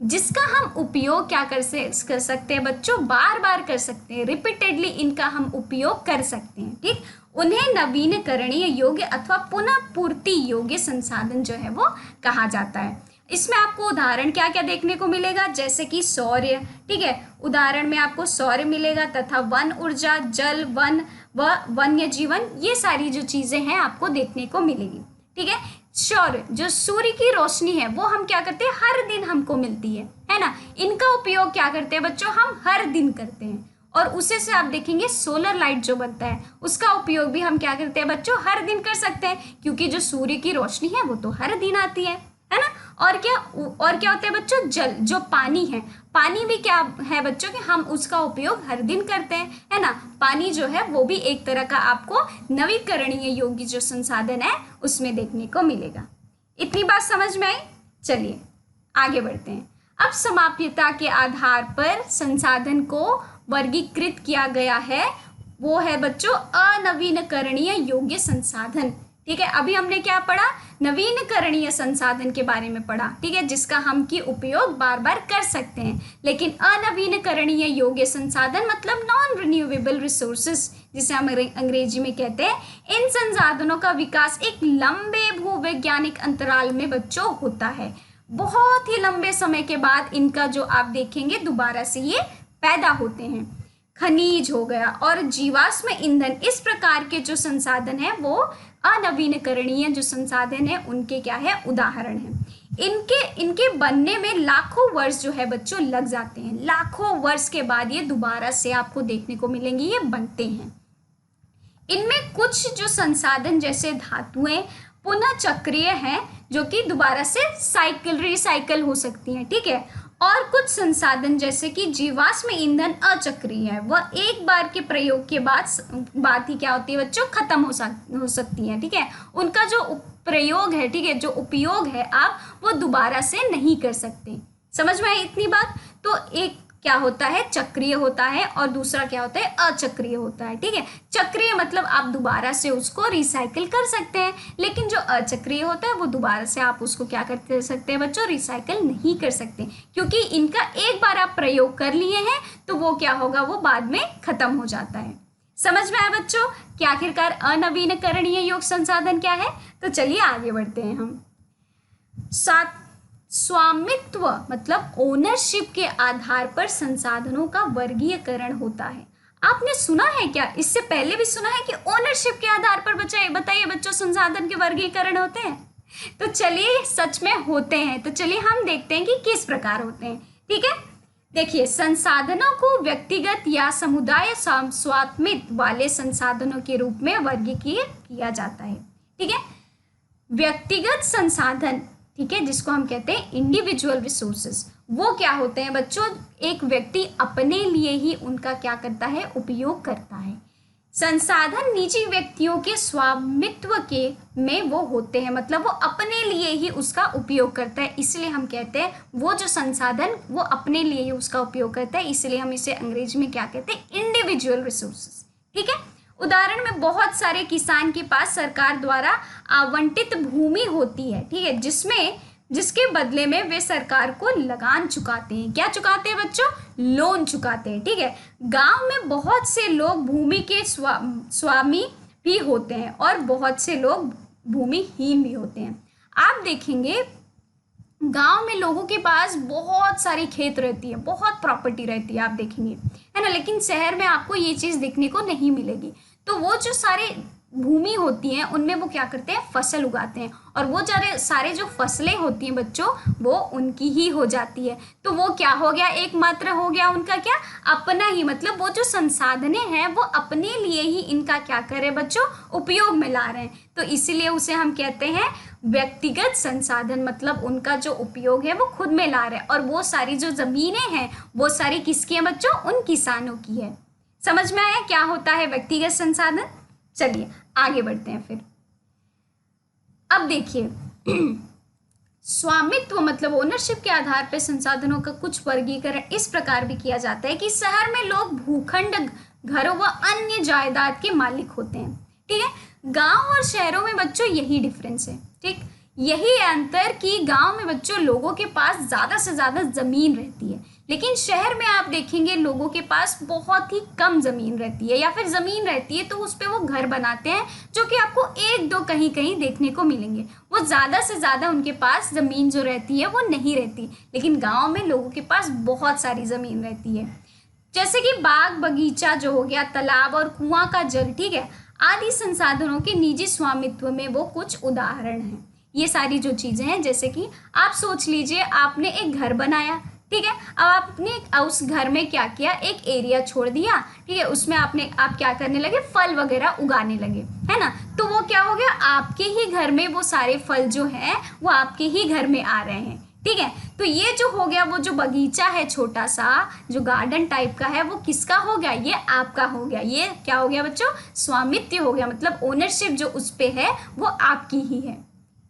जिसका हम उपयोग क्या कर सकते हैं बच्चों, बार बार कर सकते हैं, रिपीटेडली इनका हम उपयोग कर सकते हैं। ठीक, उन्हें नवीनकरणीय योग्य अथवा पुनः पूर्ति योग्य संसाधन जो है वो कहा जाता है। इसमें आपको उदाहरण क्या क्या देखने को मिलेगा, जैसे कि सौर्य, ठीक है, उदाहरण में आपको सौर्य मिलेगा, तथा वन ऊर्जा, जल, वन व वन्य जीवन, ये सारी जो चीजें हैं आपको देखने को मिलेगी। ठीक है, सौर्य जो सूर्य की रोशनी है वो हम क्या करते हैं, हर दिन हमको मिलती है ना। इनका उपयोग क्या करते हैं बच्चों, हम हर दिन करते हैं। और उसे से आप देखेंगे सोलर लाइट जो बनता है उसका उपयोग भी हम क्या करते हैं बच्चों, हर दिन कर सकते हैं, क्योंकि जो सूर्य की रोशनी है वो तो हर दिन आती है ना। और क्या होता है बच्चों, जल जो पानी है, पानी भी क्या है बच्चों कि हम उसका उपयोग हर दिन करते हैं, है ना। पानी जो है वो भी एक तरह का आपको नवीकरणीय योग्य जो संसाधन है उसमें देखने को मिलेगा। इतनी बात समझ में आई। चलिए आगे बढ़ते हैं। अब समाप्यता के आधार पर संसाधन को वर्गीकृत किया गया है, वो है बच्चों अनवीनकरणीय योग्य संसाधन। ठीक है, अभी हमने क्या पढ़ा, नवीनकरणीय संसाधन के बारे में पढ़ा, ठीक है, जिसका हम की उपयोग बार बार कर सकते हैं। लेकिन अनवीनकरणीय योग्य संसाधन मतलब नॉन रिन्यूएबल रिसोर्सेज, जिसे हम अंग्रेजी में कहते हैं, इन संसाधनों का विकास एक लंबे भूवैज्ञानिक अंतराल में बच्चों होता है। बहुत ही लंबे समय के बाद इनका जो आप देखेंगे दोबारा से ये पैदा होते हैं। खनिज हो गया और जीवाश्म ईंधन, इस प्रकार के जो संसाधन है वो अनवीनकरणीय जो संसाधन है उनके क्या है, उदाहरण है। इनके बनने में लाखों वर्ष जो है बच्चों लग जाते हैं। लाखों वर्ष के बाद ये दोबारा से आपको देखने को मिलेंगे, ये बनते हैं। इनमें कुछ जो संसाधन जैसे धातुएं पुनः चक्रीय हैं, जो कि दोबारा से रिसाइकल हो सकती हैं। ठीक है, और कुछ संसाधन जैसे कि जीवाश्म ईंधन अचक्रीय है, वह एक बार के प्रयोग के बाद ही क्या होती है बच्चों, खत्म हो सकती है। ठीक है, उनका जो प्रयोग है, ठीक है, जो उपयोग है आप वो दोबारा से नहीं कर सकते। समझ में आई इतनी बात। तो एक क्या होता है, चक्रीय होता है, और दूसरा क्या होता है, अचक्रीय होता है। ठीक है, चक्रीय मतलब आप दोबारा से उसको रिसाइकिल कर सकते हैं, लेकिन जो अचक्रीय होता है वो दोबारा से आप उसको क्या कर सकते हैं बच्चों, रिसाइकिल नहीं कर सकते, क्योंकि इनका एक बार आप प्रयोग कर लिए हैं तो वो क्या होगा, वो बाद में खत्म हो जाता है। समझ में आया बच्चों कि आखिरकार अनवीनकरणीय योग्य संसाधन क्या है। तो चलिए आगे बढ़ते हैं हम। स्वामित्व मतलब ओनरशिप के आधार पर संसाधनों का वर्गीकरण होता है। आपने सुना है क्या, इससे पहले भी सुना है कि ओनरशिप के आधार पर बताइए बच्चों संसाधन के वर्गीकरण होते हैं। तो चलिए सच में होते हैं। तो चलिए हम देखते हैं कि किस प्रकार होते हैं। ठीक है, देखिए, संसाधनों को व्यक्तिगत या समुदाय स्वामित्व वाले संसाधनों के रूप में वर्गीकृत किया जाता है। ठीक है, व्यक्तिगत संसाधन, ठीक है, जिसको हम कहते हैं इंडिविजुअल रिसोर्सेज, वो क्या होते हैं बच्चों, एक व्यक्ति अपने लिए ही उनका क्या करता है, उपयोग करता है। संसाधन निजी व्यक्तियों के स्वामित्व के में वो होते हैं, मतलब वो अपने लिए ही उसका उपयोग करता है, इसलिए हम कहते हैं वो जो संसाधन वो अपने लिए ही उसका उपयोग करता है, इसलिए हम इसे अंग्रेजी में क्या कहते हैं, इंडिविजुअल रिसोर्सेज। ठीक है, उदाहरण में बहुत सारे किसान के पास सरकार द्वारा आवंटित भूमि होती है। ठीक है, जिसके बदले में वे सरकार को लगान चुकाते हैं। क्या चुकाते हैं बच्चों, लोन चुकाते हैं। ठीक है, गांव में बहुत से लोग भूमि के स्वामी भी होते हैं और बहुत से लोग भूमिहीन भी होते हैं। आप देखेंगे गांव में लोगों के पास बहुत सारी खेत रहती है, बहुत प्रॉपर्टी रहती है, आप देखेंगे, है ना। लेकिन शहर में आपको ये चीज़ देखने को नहीं मिलेगी। तो वो जो सारे भूमि होती हैं उनमें वो क्या करते हैं, फसल उगाते हैं, और वो सारे जो फसलें होती हैं बच्चों वो उनकी ही हो जाती है। तो वो क्या हो गया, एकमात्र हो गया उनका क्या, अपना ही, मतलब वो जो संसाधनें हैं वो अपने लिए ही इनका क्या करे बच्चों, उपयोग में ला रहे हैं। तो इसीलिए उसे हम कहते हैं व्यक्तिगत संसाधन, मतलब उनका जो उपयोग है वो खुद में ला रहे हैं। और वो सारी जो जमीनें हैं वो सारी किसकी हैं बच्चों, उन किसानों की है। समझ में आया क्या होता है व्यक्तिगत संसाधन। चलिए आगे बढ़ते हैं फिर। अब देखिए, स्वामित्व मतलब ओनरशिप के आधार पर संसाधनों का कुछ वर्गीकरण इस प्रकार भी किया जाता है कि शहर में लोग भूखंड, घरों व अन्य जायदाद के मालिक होते हैं। ठीक है, गांव और शहरों में बच्चों यही डिफरेंस है। ठीक, यही अंतर कि गांव में बच्चों लोगों के पास ज़्यादा से ज़्यादा ज़मीन रहती है, लेकिन शहर में आप देखेंगे लोगों के पास बहुत ही कम ज़मीन रहती है, या फिर ज़मीन रहती है तो उस पर वो घर बनाते हैं, जो कि आपको एक दो कहीं कहीं देखने को मिलेंगे। वो ज़्यादा से ज़्यादा उनके पास ज़मीन जो रहती है वो नहीं रहती, लेकिन गाँव में लोगों के पास बहुत सारी ज़मीन रहती है, जैसे कि बाग बगीचा जो हो गया, तालाब और कुआं का जल, ठीक है, आदि संसाधनों के निजी स्वामित्व में वो कुछ उदाहरण हैं। ये सारी जो चीज़ें हैं, जैसे कि आप सोच लीजिए आपने एक घर बनाया, ठीक है, अब आपने उस घर में क्या किया, एक एरिया छोड़ दिया, ठीक है, उसमें आप क्या करने लगे, फल वगैरह उगाने लगे, है ना। तो वो क्या हो गया, आपके ही घर में वो सारे फल जो हैं वो आपके ही घर में आ रहे हैं, ठीक है। तो ये जो हो गया, वो जो बगीचा है छोटा सा जो गार्डन टाइप का है, वो किसका हो गया, ये आपका हो गया। ये क्या हो गया बच्चों, स्वामित्व हो गया, मतलब ओनरशिप जो उस पे है वो आपकी ही है।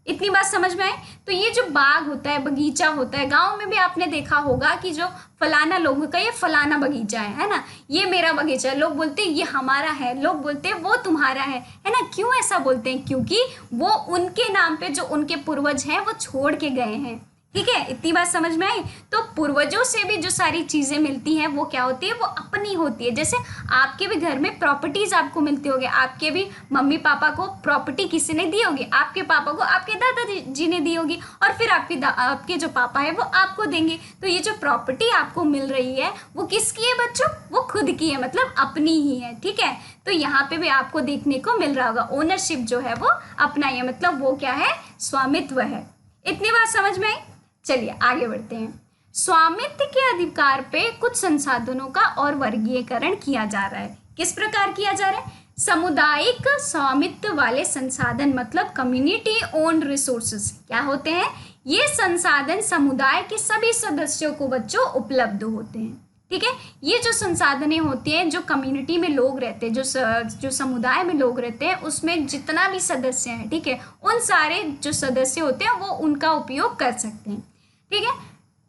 इतनी बात समझ में आए। तो ये जो बाग होता है, बगीचा होता है, गांव में भी आपने देखा होगा कि जो फलाना लोगों का ये फलाना बगीचा है ना, ये मेरा बगीचा है, लोग बोलते हैं ये हमारा है, लोग बोलते हैं वो तुम्हारा है ना। क्यों ऐसा बोलते हैं, क्योंकि वो उनके नाम पे जो उनके पूर्वज हैं वो छोड़ के गए हैं, ठीक है। इतनी बात समझ में आई। तो पूर्वजों से भी जो सारी चीज़ें मिलती हैं वो क्या होती है, वो अपनी होती है। जैसे आपके भी घर में प्रॉपर्टीज़ आपको मिलती होगी, आपके भी मम्मी पापा को प्रॉपर्टी किसी ने दी होगी, आपके पापा को आपके दादाजी ने दी होगी, और फिर आपके जो पापा है वो आपको देंगे। तो ये जो प्रॉपर्टी आपको मिल रही है वो किसकी है बच्चों, वो खुद की है, मतलब अपनी ही है, ठीक है। तो यहाँ पे भी आपको देखने को मिल रहा होगा ओनरशिप जो है वो अपना ही है, मतलब वो क्या है, स्वामित्व है। इतनी बात समझ में आई। चलिए आगे बढ़ते हैं। स्वामित्व के अधिकार पे कुछ संसाधनों का और वर्गीकरण किया जा रहा है। किस प्रकार किया जा रहा है, सामुदायिक स्वामित्व वाले संसाधन, मतलब कम्युनिटी ओन्ड रिसोर्सेज क्या होते हैं, ये संसाधन समुदाय के सभी सदस्यों को बच्चों उपलब्ध होते हैं, ठीक है। ये जो संसाधनें होती हैं, जो कम्युनिटी में लोग रहते हैं, जो समुदाय में लोग रहते हैं, उसमें जितना भी सदस्य हैं, ठीक है, उन सारे जो सदस्य होते हैं वो उनका उपयोग कर सकते हैं, ठीक है।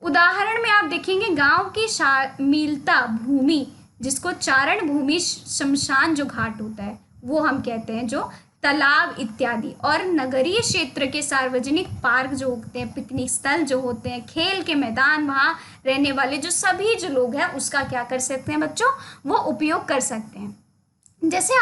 उदाहरण में आप देखेंगे गांव की शामिलता भूमि, जिसको चारण भूमि, शमशान जो घाट होता है वो हम कहते हैं, जो तालाब इत्यादि, और नगरीय क्षेत्र के सार्वजनिक पार्क जो होते हैं, पिकनिक स्थल जो होते हैं, खेल के मैदान, वहाँ रहने वाले जो सभी जो लोग हैं उसका क्या कर सकते हैं बच्चों, वो उपयोग कर सकते हैं। जैसे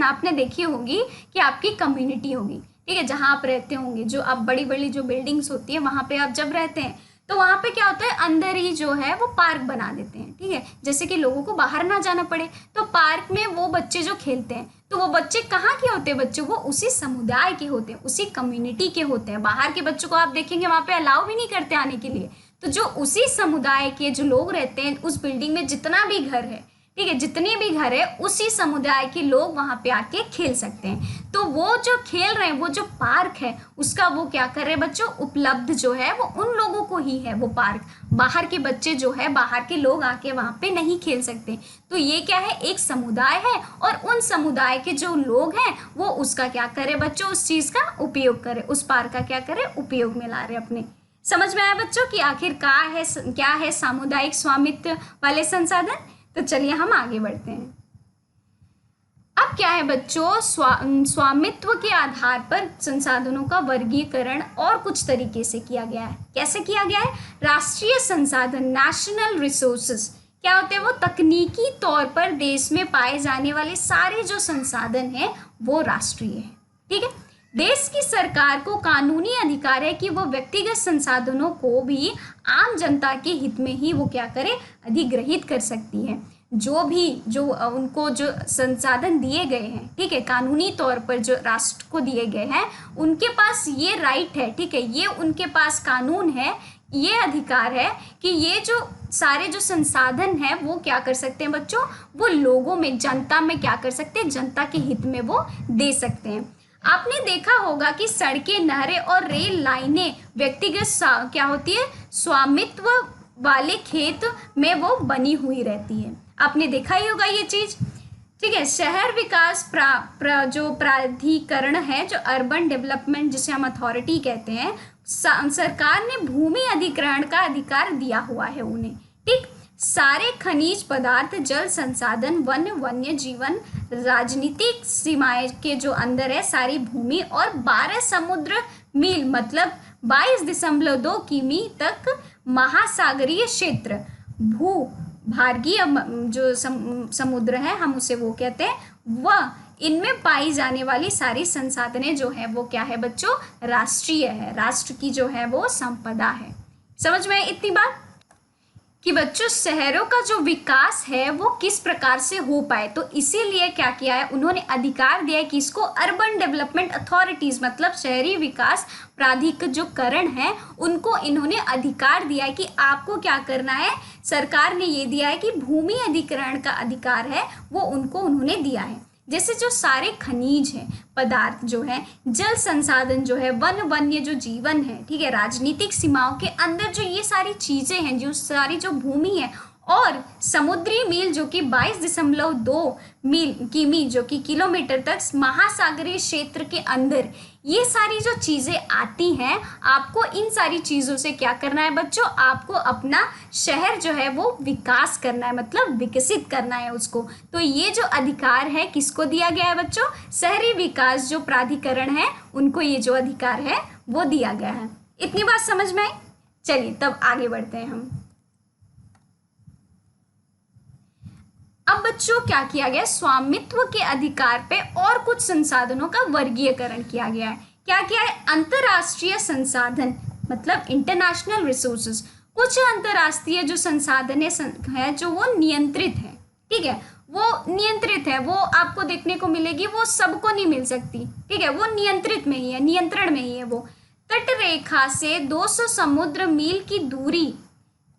आपने देखी होगी कि आपकी कम्युनिटी होगी, ठीक है, जहाँ आप रहते होंगे, जो आप बड़ी बड़ी जो बिल्डिंग्स होती है वहाँ पे आप जब रहते हैं तो वहाँ पे क्या होता है, अंदर ही जो है वो पार्क बना देते हैं, ठीक है, जैसे कि लोगों को बाहर ना जाना पड़े। तो पार्क में वो बच्चे जो खेलते हैं, तो वो बच्चे कहाँ के होते हैं बच्चों, वो उसी समुदाय के होते हैं, उसी कम्युनिटी के होते हैं। बाहर के बच्चों को आप देखेंगे वहाँ पे अलाउ भी नहीं करते आने के लिए। तो जो उसी समुदाय के जो लोग रहते हैं, उस बिल्डिंग में जितना भी घर है, ठीक है, जितने भी घर है, उसी समुदाय के लोग वहाँ पे आके खेल सकते हैं। तो वो जो खेल रहे हैं, वो जो पार्क है उसका वो क्या कर रहे हैं बच्चों, उपलब्ध जो है वो उन लोगों को ही है वो पार्क। बाहर के बच्चे जो है, बाहर के लोग आके वहाँ पे नहीं खेल सकते। तो ये क्या है, एक समुदाय है, और उन समुदाय के जो लोग हैं वो उसका क्या करे बच्चों, उस चीज़ का उपयोग करे, उस पार्क का क्या करे, उपयोग में ला रहे अपने। समझ में आया बच्चों कि आखिर क्या है सामुदायिक स्वामित्व वाले संसाधन। तो चलिए हम आगे बढ़ते हैं। अब क्या है बच्चों, स्वामित्व के आधार पर संसाधनों का वर्गीकरण और कुछ तरीके से किया गया है। कैसे किया गया है, राष्ट्रीय संसाधन, नेशनल रिसोर्सेज क्या होते हैं, वो तकनीकी तौर पर देश में पाए जाने वाले सारे जो संसाधन हैं वो राष्ट्रीय है, ठीक है। देश की सरकार को कानूनी अधिकार है कि वो व्यक्तिगत संसाधनों को भी आम जनता के हित में ही वो क्या करे, अधिग्रहित कर सकती है। जो उनको जो संसाधन दिए गए हैं, ठीक है, कानूनी तौर पर जो राष्ट्र को दिए गए हैं, उनके पास ये राइट है, ठीक है, ये उनके पास कानून है, ये अधिकार है कि ये जो सारे जो संसाधन हैं वो क्या कर सकते हैं बच्चों, वो लोगों में, जनता में क्या कर सकते हैं, जनता के हित में वो दे सकते हैं। आपने देखा होगा कि सड़कें, नहरें और रेल लाइनें व्यक्तिगत क्या होती है, स्वामित्व वाले खेत में वो बनी हुई रहती है। आपने देखा ही होगा ये चीज, ठीक है। शहर विकास जो प्राधिकरण है, जो अर्बन डेवलपमेंट जिसे हम अथॉरिटी कहते हैं, सरकार ने भूमि अधिग्रहण का अधिकार दिया हुआ है उन्हें, ठीक। सारे खनिज पदार्थ, जल संसाधन, वन्य जीवन, राजनीतिक सीमाएं के जो अंदर है सारी भूमि, और 12 समुद्र मील मतलब 22.2 किमी तक महासागरीय क्षेत्र, भू भार्गीय जो समुद्र है हम उसे वो कहते हैं, वह इनमें पाई जाने वाली सारी संसाधनें जो है वो क्या है बच्चों, राष्ट्रीय है, राष्ट्र की जो है वो संपदा है। समझ में इतनी बात कि बच्चों शहरों का जो विकास है वो किस प्रकार से हो पाए, तो इसीलिए क्या किया है उन्होंने अधिकार दिया है कि इसको अर्बन डेवलपमेंट अथॉरिटीज मतलब शहरी विकास प्राधिकरण जो करण है उनको इन्होंने अधिकार दिया है कि आपको क्या करना है, सरकार ने ये दिया है कि भूमि अधिग्रहण का अधिकार है वो उनको उन्होंने दिया है। जैसे जो सारे खनिज हैं, पदार्थ जो है, जल संसाधन जो है, वन वन्य जो जीवन है, ठीक है, राजनीतिक सीमाओं के अंदर जो ये सारी चीज़ें हैं, जो सारी जो भूमि है और समुद्री मील जो कि 22.2 मील किमी जो कि किलोमीटर तक महासागरीय क्षेत्र के अंदर ये सारी जो चीज़ें आती हैं, आपको इन सारी चीज़ों से क्या करना है बच्चों, आपको अपना शहर जो है वो विकास करना है, मतलब विकसित करना है उसको। तो ये जो अधिकार है किसको दिया गया है बच्चों, शहरी विकास जो प्राधिकरण है उनको ये जो अधिकार है वो दिया गया है। इतनी बात समझ में आई? चलिए तब आगे बढ़ते हैं हम। अब बच्चों क्या किया गया, स्वामित्व के अधिकार पे और कुछ संसाधनों का वर्गीकरण किया गया है। क्या किया है, अंतरराष्ट्रीय संसाधन मतलब इंटरनेशनल रिसोर्सेज, कुछ अंतरराष्ट्रीय जो संसाधन है जो वो नियंत्रित है, ठीक है, वो नियंत्रित है, वो आपको देखने को मिलेगी, वो सबको नहीं मिल सकती, ठीक है, वो नियंत्रित में ही है, नियंत्रण में ही है। वो तट रेखा से 200 समुद्र मील की दूरी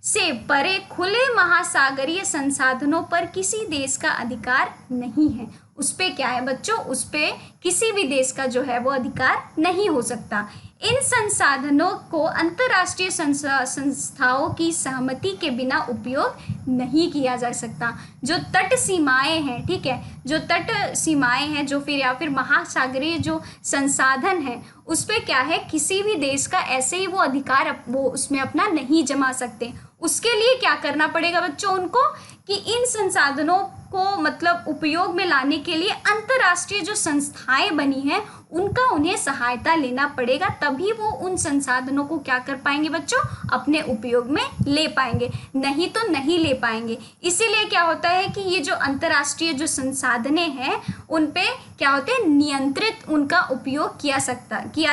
से परे खुले महासागरीय संसाधनों पर किसी देश का अधिकार नहीं है। उस पे क्या है बच्चों, उस पे किसी भी देश का जो है वो अधिकार नहीं हो सकता। इन संसाधनों को अंतर्राष्ट्रीय संस्थाओं की सहमति के बिना उपयोग नहीं किया जा सकता। जो तट सीमाएं हैं, ठीक है, जो तट सीमाएं हैं जो फिर या फिर महासागरीय जो संसाधन है उस पे क्या है, किसी भी देश का ऐसे ही वो अधिकार वो उसमें अपना नहीं जमा सकते। उसके लिए क्या करना पड़ेगा बच्चों उनको, कि इन संसाधनों को मतलब उपयोग में लाने के लिए अंतर्राष्ट्रीय जो संस्थाएं बनी हैं उनका उन्हें सहायता लेना पड़ेगा, तभी वो उन संसाधनों को क्या कर पाएंगे बच्चों, अपने उपयोग में ले पाएंगे, नहीं तो नहीं ले पाएंगे। इसीलिए क्या होता है कि ये जो अंतर्राष्ट्रीय जो संसाधनें हैं उन पे क्या होते हैं, नियंत्रित उनका उपयोग किया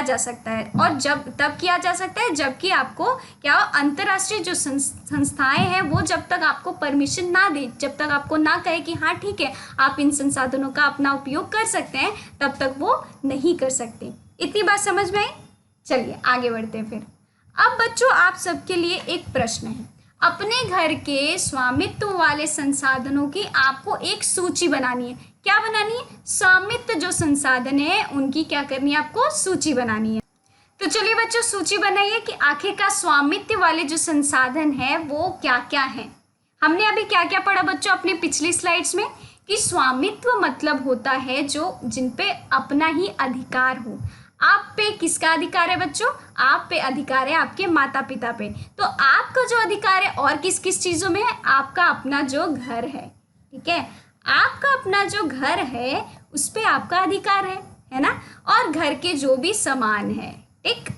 जा सकता है। और जब तब किया जा सकता है जबकि आपको क्या अंतर्राष्ट्रीय जो संस्थाएं हैं वो जब तक आपको परमिशन ना दे, जब तक आपको ना कहे कि हाँ ठीक है आप इन संसाधनों का अपना उपयोग कर सकते हैं, तब तक वो नहीं कर सकते। इतनी बात समझ में आई? चलिए आगे बढ़ते हैं फिर। अब बच्चों आप सबके लिए एक प्रश्न है, अपने घर के स्वामित्व वाले संसाधनों की आपको एक सूची बनानी है। क्या बनानी है, स्वामित्व जो संसाधन है उनकी क्या करनी है, आपको सूची बनानी है। तो चलिए बच्चों सूची बनाइए कि आखिरकार स्वामित्व वाले जो संसाधन है वो क्या क्या है। हमने अभी क्या क्या पढ़ा बच्चों अपने पिछली स्लाइड्स में, कि स्वामित्व मतलब होता है जो जिन पे अपना ही अधिकार हो। आप पे किसका अधिकार है बच्चों, आप पे अधिकार है आपके माता पिता पे। तो आपका जो अधिकार है और किस किस चीज़ों में है, आपका अपना जो घर है, ठीक है, आपका अपना जो घर है उस पे आपका अधिकार है ना, और घर के जो भी सामान है, ठीक,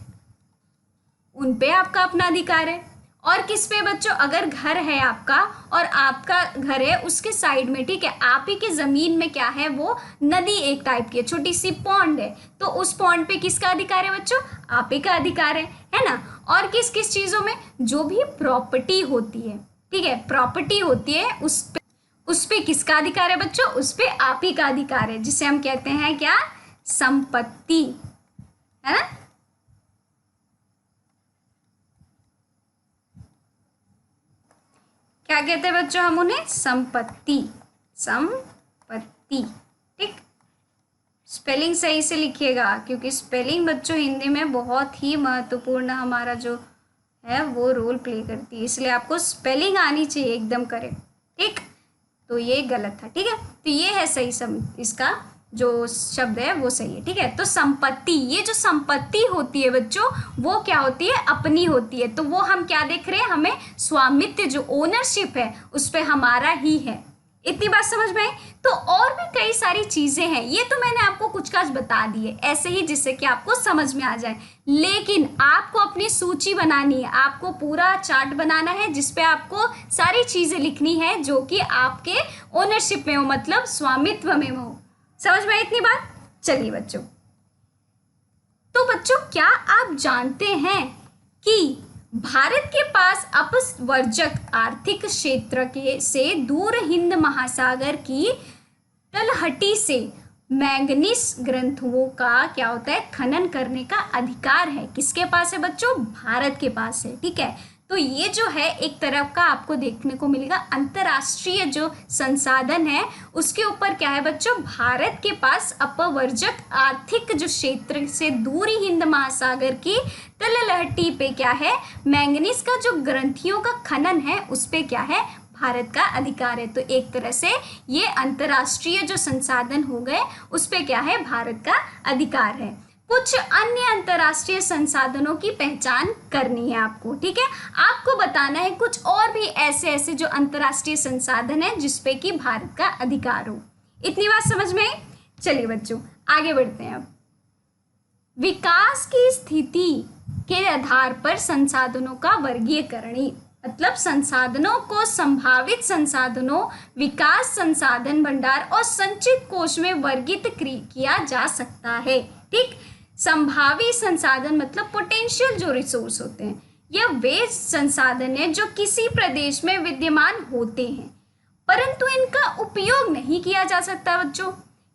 उन पे आपका अपना अधिकार है। और किस पे बच्चों, अगर घर है आपका और आपका घर है उसके साइड में, ठीक है, आप ही के ज़मीन में क्या है, वो नदी एक टाइप की छोटी सी पॉन्ड है, तो उस पॉन्ड पे किसका अधिकार है बच्चों, आप ही का अधिकार है ना। और किस किस चीज़ों में, जो भी प्रॉपर्टी होती है, ठीक है, प्रॉपर्टी होती है उस पे किसका अधिकार है बच्चों, उस पे आप ही का अधिकार है, जिसे हम कहते हैं क्या, संपत्ति, है ना। क्या कहते हैं बच्चों हम उन्हें, संपत्ति, संपत्ति, ठीक। स्पेलिंग सही से लिखिएगा क्योंकि स्पेलिंग बच्चों हिंदी में बहुत ही महत्वपूर्ण हमारा जो है वो रोल प्ले करती है, इसलिए आपको स्पेलिंग आनी चाहिए एकदम करेक्ट, ठीक। तो ये गलत था, ठीक है, तो ये है सही इसका जो शब्द है वो सही है, ठीक है। तो संपत्ति, ये जो संपत्ति होती है बच्चों वो क्या होती है, अपनी होती है। तो वो हम क्या देख रहे हैं, हमें स्वामित्व जो ओनरशिप है उस पर हमारा ही है। इतनी बात समझ में आई। तो और भी कई सारी चीजें हैं, ये तो मैंने आपको कुछ काज बता दी है ऐसे ही जिससे कि आपको समझ में आ जाए, लेकिन आपको अपनी सूची बनानी है, आपको पूरा चार्ट बनाना है जिसपे आपको सारी चीजें लिखनी है जो कि आपके ओनरशिप में हो, मतलब स्वामित्व में हो। समझ में आई इतनी बात? चलिए बच्चों, तो बच्चों क्या आप जानते हैं कि भारत के पास अपवर्जक आर्थिक क्षेत्र के से दूर हिंद महासागर की तलहटी से मैंगनीज ग्रंथुओं का क्या होता है, खनन करने का अधिकार है। किसके पास है बच्चों? भारत के पास है। ठीक है, तो ये जो है एक तरफ का आपको देखने को मिलेगा अंतर्राष्ट्रीय जो संसाधन है उसके ऊपर क्या है बच्चों, भारत के पास अपवर्जक आर्थिक जो क्षेत्र से दूरी हिंद महासागर की तलहटी पे क्या है, मैंगनीज का जो ग्रंथियों का खनन है उस पे क्या है, भारत का अधिकार है। तो एक तरह से ये अंतर्राष्ट्रीय जो संसाधन हो गए उस पे क्या है, भारत का अधिकार है। कुछ अन्य अंतर्राष्ट्रीय संसाधनों की पहचान करनी है आपको। ठीक है, आपको बताना है कुछ और भी ऐसे ऐसे जो अंतर्राष्ट्रीय संसाधन है जिसपे कि भारत का अधिकार हो। इतनी बात समझ में आई? चलिए बच्चों आगे बढ़ते हैं। अब विकास की स्थिति के आधार पर संसाधनों का वर्गीकरण, मतलब संसाधनों को संभावित संसाधनों, विकास संसाधन भंडार और संचित कोष में वर्गीकृत किया जा सकता है। ठीक, संभावी संसाधन मतलब पोटेंशियल जो रिसोर्स होते हैं, यह वे संसाधन है जो किसी प्रदेश में विद्यमान होते हैं परंतु इनका उपयोग नहीं किया जा सकता। बच्चों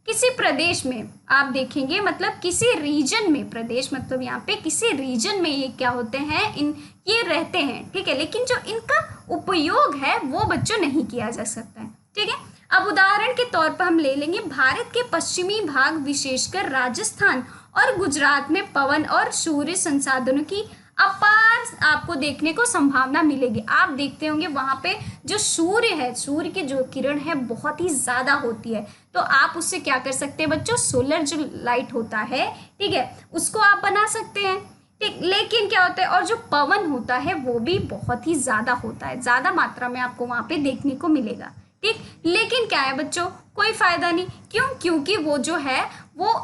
किसी प्रदेश में आप देखेंगे, मतलब किसी रीजन में, प्रदेश मतलब यहाँ पे किसी रीजन में ये क्या होते हैं, इन ये रहते हैं। ठीक है, लेकिन जो इनका उपयोग है वो बच्चों नहीं किया जा सकता है। ठीक है, अब उदाहरण के तौर पर हम ले लेंगे भारत के पश्चिमी भाग विशेषकर राजस्थान और गुजरात में पवन और सूर्य संसाधनों की अपार आपको देखने को संभावना मिलेगी। आप देखते होंगे वहाँ पे जो सूर्य है, सूर्य की जो किरण है बहुत ही ज़्यादा होती है, तो आप उससे क्या कर सकते हैं बच्चों, सोलर जो लाइट होता है, ठीक है, उसको आप बना सकते हैं। ठीक, लेकिन क्या होता है, और जो पवन होता है वो भी बहुत ही ज़्यादा होता है, ज़्यादा मात्रा में आपको वहाँ पे देखने को मिलेगा। ठीक, लेकिन क्या है बच्चों, कोई फायदा नहीं। क्यों? क्योंकि वो जो है वो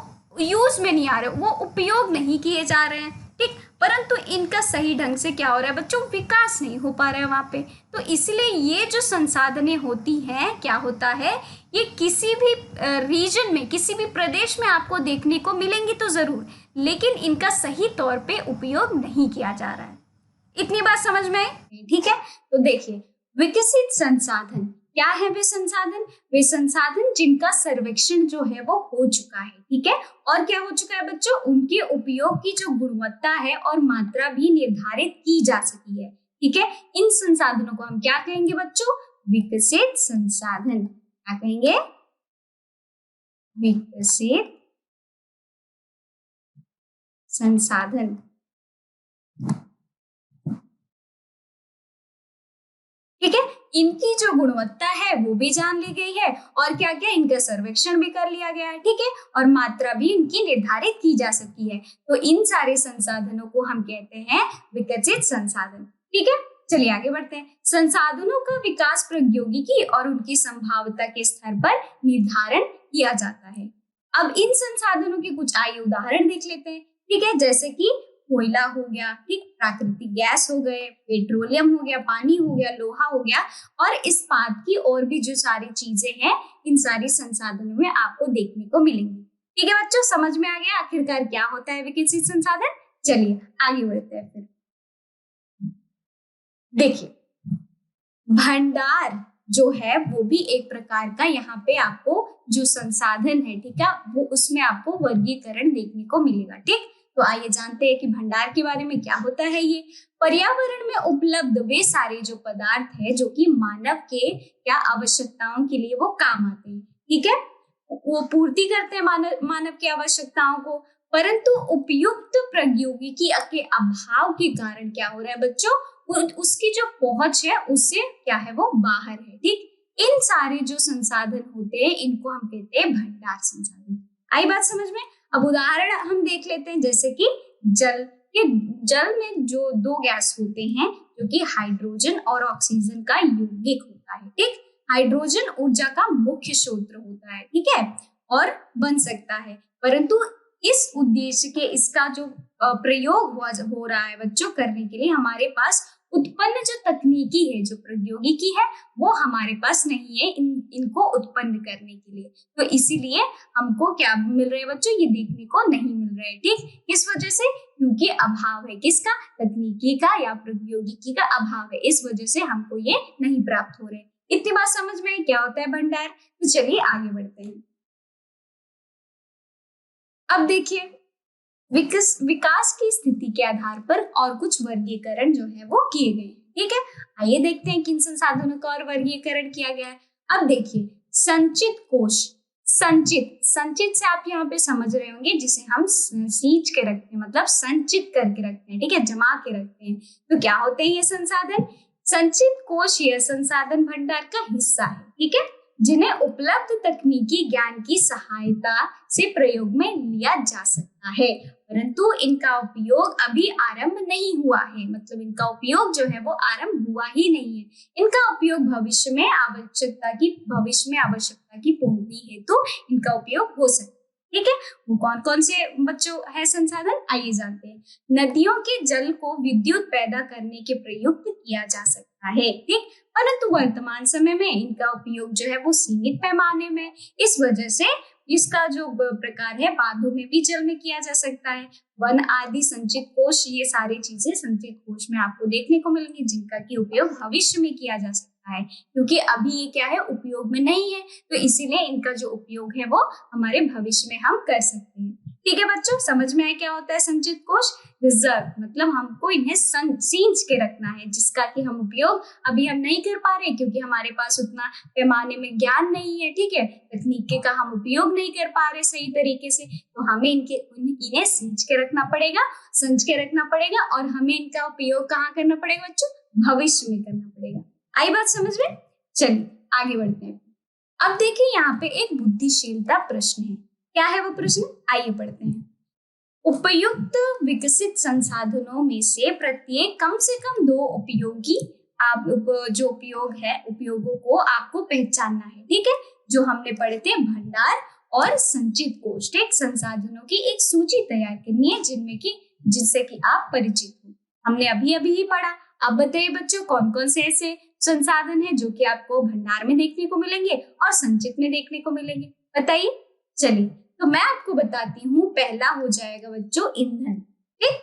यूज में नहीं आ रहे, वो उपयोग नहीं किए जा रहे हैं। ठीक, परंतु इनका सही ढंग से क्या हो रहा है बच्चों, विकास नहीं हो पा रहा है वहाँ पे। तो इसलिए ये जो संसाधनें होती हैं, क्या होता है, ये किसी भी रीजन में, किसी भी प्रदेश में आपको देखने को मिलेंगी तो जरूर, लेकिन इनका सही तौर पे उपयोग नहीं किया जा रहा है। इतनी बात समझ में आई? ठीक है, तो देखिए विकसित संसाधन क्या है, वे संसाधन जिनका सर्वेक्षण जो है वो हो चुका है। ठीक है, और क्या हो चुका है बच्चों, उनके उपयोग की जो गुणवत्ता है और मात्रा भी निर्धारित की जा सकी है। ठीक है, इन संसाधनों को हम क्या कहेंगे बच्चों, विकसित संसाधन। क्या कहेंगे, विकसित संसाधन। ठीक है, इनकी जो गुणवत्ता है वो भी जान ली गई है और क्या क्या, इनका सर्वेक्षण भी कर लिया गया है। ठीक है, और मात्रा भी इनकी निर्धारित की जा सकती है। तो इन सारे संसाधनों को हम कहते हैं विकसित संसाधन। ठीक है, चलिए आगे बढ़ते हैं। संसाधनों का विकास प्रौद्योगिकी और उनकी संभाव्यता के स्तर पर निर्धारण किया जाता है। अब इन संसाधनों के कुछ आइए उदाहरण देख लेते हैं। ठीक है, जैसे कि कोयला हो गया, ठीक, प्राकृतिक गैस हो गए, पेट्रोलियम हो गया, पानी हो गया, लोहा हो गया, और इस्पात की और भी जो सारी चीजें हैं इन सारी संसाधनों में आपको देखने को मिलेंगी। ठीक है बच्चों, समझ में आ गया आखिरकार क्या होता है विकसित संसाधन? चलिए आगे बढ़ते हैं। फिर देखिए भंडार जो है वो भी एक प्रकार का यहाँ पे आपको जो संसाधन है, ठीक है, वो उसमें आपको वर्गीकरण देखने को मिलेगा। ठीक, तो आइए जानते हैं कि भंडार के बारे में क्या होता है। ये पर्यावरण में उपलब्ध वे सारे जो पदार्थ है जो कि मानव के क्या आवश्यकताओं के लिए वो काम आते हैं। ठीक है, वो पूर्ति करते हैं मानव की आवश्यकताओं को, परंतु उपयुक्त प्रौद्योगिकी के अभाव के कारण क्या हो रहा है बच्चों, उसकी जो पहुंच है उससे क्या है वो बाहर है। ठीक, इन सारे जो संसाधन होते हैं इनको हम कहते हैं भंडार संसाधन। आई बात समझ में? अब उदाहरण हम देख लेते हैं, जैसे कि जल में जो दो गैस होते हैं जो कि हाइड्रोजन और ऑक्सीजन का यौगिक होता है। ठीक, हाइड्रोजन ऊर्जा का मुख्य स्रोत होता है। ठीक है, और बन सकता है, परंतु इस उद्देश्य के इसका जो प्रयोग हो रहा है बच्चों करने के लिए हमारे पास उत्पन्न जो तकनीकी है, जो प्रौद्योगिकी है, वो हमारे पास नहीं है इनको उत्पन्न करने के लिए। तो इसीलिए हमको क्या मिल रहा है बच्चों, ये देखने को नहीं मिल रहा है। ठीक, किस वजह से? क्योंकि अभाव है किसका? तकनीकी का या प्रौद्योगिकी का अभाव है, इस वजह से हमको ये नहीं प्राप्त हो रहे। इतनी बात समझ में क्या होता है भंडार? तो चलिए आगे बढ़ते हैं। अब देखिए, विकास की स्थिति के आधार पर और कुछ वर्गीकरण जो है वो किए गए हैं। ठीक है, आइए देखते हैं किन संसाधनों का और वर्गीकरण किया गया है। अब देखिए, संचित कोश, संचित से आप यहाँ पे समझ रहे होंगे जिसे हम सींच के रखते हैं, मतलब संचित करके रखते हैं। ठीक है, जमा के रखते हैं। तो क्या होते हैं ये संसाधन? संचित कोश यह संसाधन भंडार का हिस्सा है। ठीक है, जिन्हें उपलब्ध तकनीकी ज्ञान की सहायता से प्रयोग में लिया जा सकता है, परंतु इनका उपयोग अभी आरंभ नहीं हुआ है। मतलब इनका उपयोग जो है वो आरंभ हुआ ही नहीं है। इनका उपयोग भविष्य में आवश्यकता की पूर्ति हेतु इनका उपयोग हो सकता है। ठीक है, वो कौन कौन से बच्चों है संसाधन, आइए जानते हैं। नदियों के जल को विद्युत पैदा करने के प्रयुक्त किया जा सकता है। ठीक, परंतु वर्तमान समय में इनका उपयोग जो है वो सीमित पैमाने में, इस वजह से इसका जो प्रकार है बांधों में भी जल में किया जा सकता है। वन आदि संचित कोश, ये सारी चीजें संचित कोश में आपको देखने को मिलेंगी, जिनका की उपयोग भविष्य में किया जा सकता है, क्योंकि अभी ये क्या है, उपयोग में नहीं है। तो इसीलिए इनका जो उपयोग है वो हमारे भविष्य में हम कर सकते हैं। ठीक है बच्चों, समझ में आया क्या होता है संचित कोश? रिजर्व, मतलब हमको इन्हें सींच के रखना है, जिसका कि हम उपयोग अभी हम नहीं कर पा रहे क्योंकि हमारे पास उतना पैमाने में ज्ञान नहीं है। ठीक है, तकनीक का हम उपयोग नहीं कर पा रहे सही तरीके से, तो हमें इन्हें सींच के रखना पड़ेगा, संच के रखना पड़ेगा, और हमें इनका उपयोग कहाँ करना पड़ेगा बच्चों? भविष्य में करना पड़ेगा। आई बात समझ में? चलिए आगे बढ़ते हैं। अब देखिए, यहाँ पे एक बुद्धिशीलता प्रश्न है। क्या है वो प्रश्न? आइए पढ़ते हैं। उपयुक्त विकसित संसाधनों में से प्रत्येक कम से कम 2 उपयोगी जो उपयोग है, उपयोगों को आपको पहचानना है। ठीक है, जो हमने पढ़े थे भंडार और संचित कोश। ठीक, संसाधनों की एक सूची तैयार करनी है जिनसे कि आप परिचित हो। हमने अभी ही पढ़ा। अब बताइए बच्चों, कौन कौन से ऐसे संसाधन है जो कि आपको भंडार में देखने को मिलेंगे और संचित में देखने को मिलेंगे, बताइए। चलिए, तो मैं आपको बताती हूँ। पहला हो जाएगा बच्चों ईंधन। ठीक,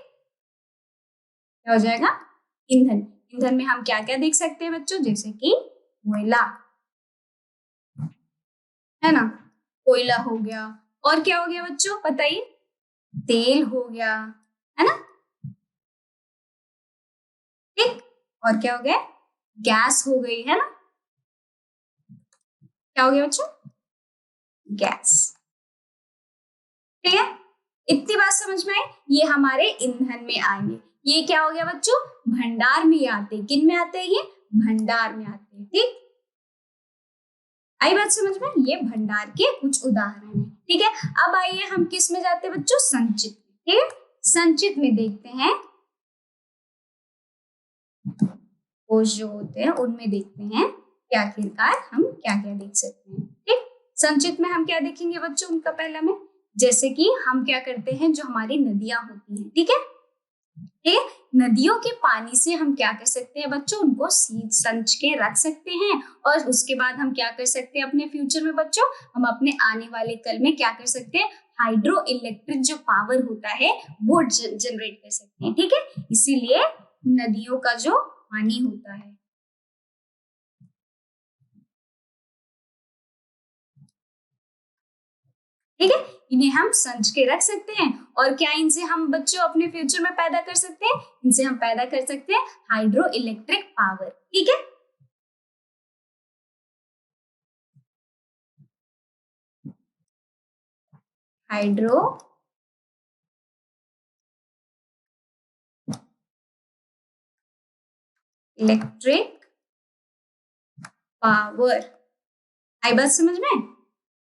क्या हो जाएगा? ईंधन। ईंधन में हम क्या क्या देख सकते हैं बच्चों? जैसे कि कोयला, है ना, कोयला हो गया, और क्या हो गया बच्चों बताइए? तेल हो गया, है ना। ठीक, और क्या हो गया? गैस हो गई, है ना। क्या हो गया बच्चों? गैस। ठीक है, इतनी बात समझ में आई? ये हमारे ईंधन में आएंगे। ये क्या हो गया बच्चों? भंडार में आते हैं। किन में आते हैं? ये भंडार में आते हैं। ठीक, आई बात समझ में? ये भंडार के कुछ उदाहरण हैं। ठीक है, अब आइए हम किस में जाते हैं बच्चों? संचित। ठीक है, संचित में देखते हैं, कोश जो होते हैं उनमें देखते हैं कि आखिरकार हम क्या क्या देख सकते हैं। ठीक, संचित में हम क्या देखेंगे बच्चों? उनका पहला में, जैसे कि हम क्या करते हैं, जो हमारी नदियां होती हैं। ठीक है, नदियों के पानी से हम क्या कर सकते हैं बच्चों? उनको संच के रख सकते हैं, और उसके बाद हम क्या कर सकते हैं अपने फ्यूचर में बच्चों? हम अपने आने वाले कल में क्या कर सकते हैं? हाइड्रो इलेक्ट्रिक जो पावर होता है वो जनरेट कर सकते हैं। ठीक है, इसीलिए नदियों का जो पानी होता है, ठीक है, इन्हें हम संच के रख सकते हैं। और क्या इनसे हम बच्चों अपने फ्यूचर में पैदा कर सकते हैं? इनसे हम पैदा कर सकते हैं हाइड्रो इलेक्ट्रिक पावर। ठीक है, हाइड्रो इलेक्ट्रिक पावर। आई बात समझ में?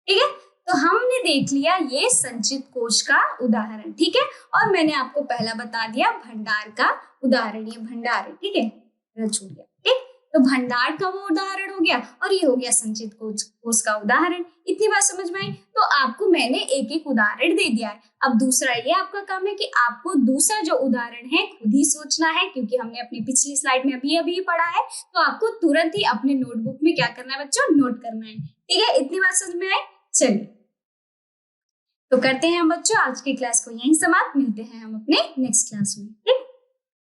ठीक है, तो हमने देख लिया ये संचित कोश का उदाहरण। ठीक है, और मैंने आपको पहला बता दिया भंडार का उदाहरण। ये भंडार है। ठीक है, छूट गया। ठीक, तो भंडार का वो उदाहरण हो गया और ये हो गया संचित कोष का उदाहरण। इतनी बात समझ में आई? तो आपको मैंने एक एक उदाहरण दे दिया है। अब दूसरा ये आपका काम है कि आपको दूसरा जो उदाहरण है खुद ही सोचना है, क्योंकि हमने अपनी पिछली स्लाइड में अभी पढ़ा है। तो आपको तुरंत ही अपने नोटबुक में क्या करना है बच्चों, नोट करना है। ठीक है, इतनी बात समझ में आई? चलिए तो करते हैं हम बच्चों आज की क्लास को यहीं समाप्त। मिलते हैं हम अपने नेक्स्ट क्लास में। ठीक।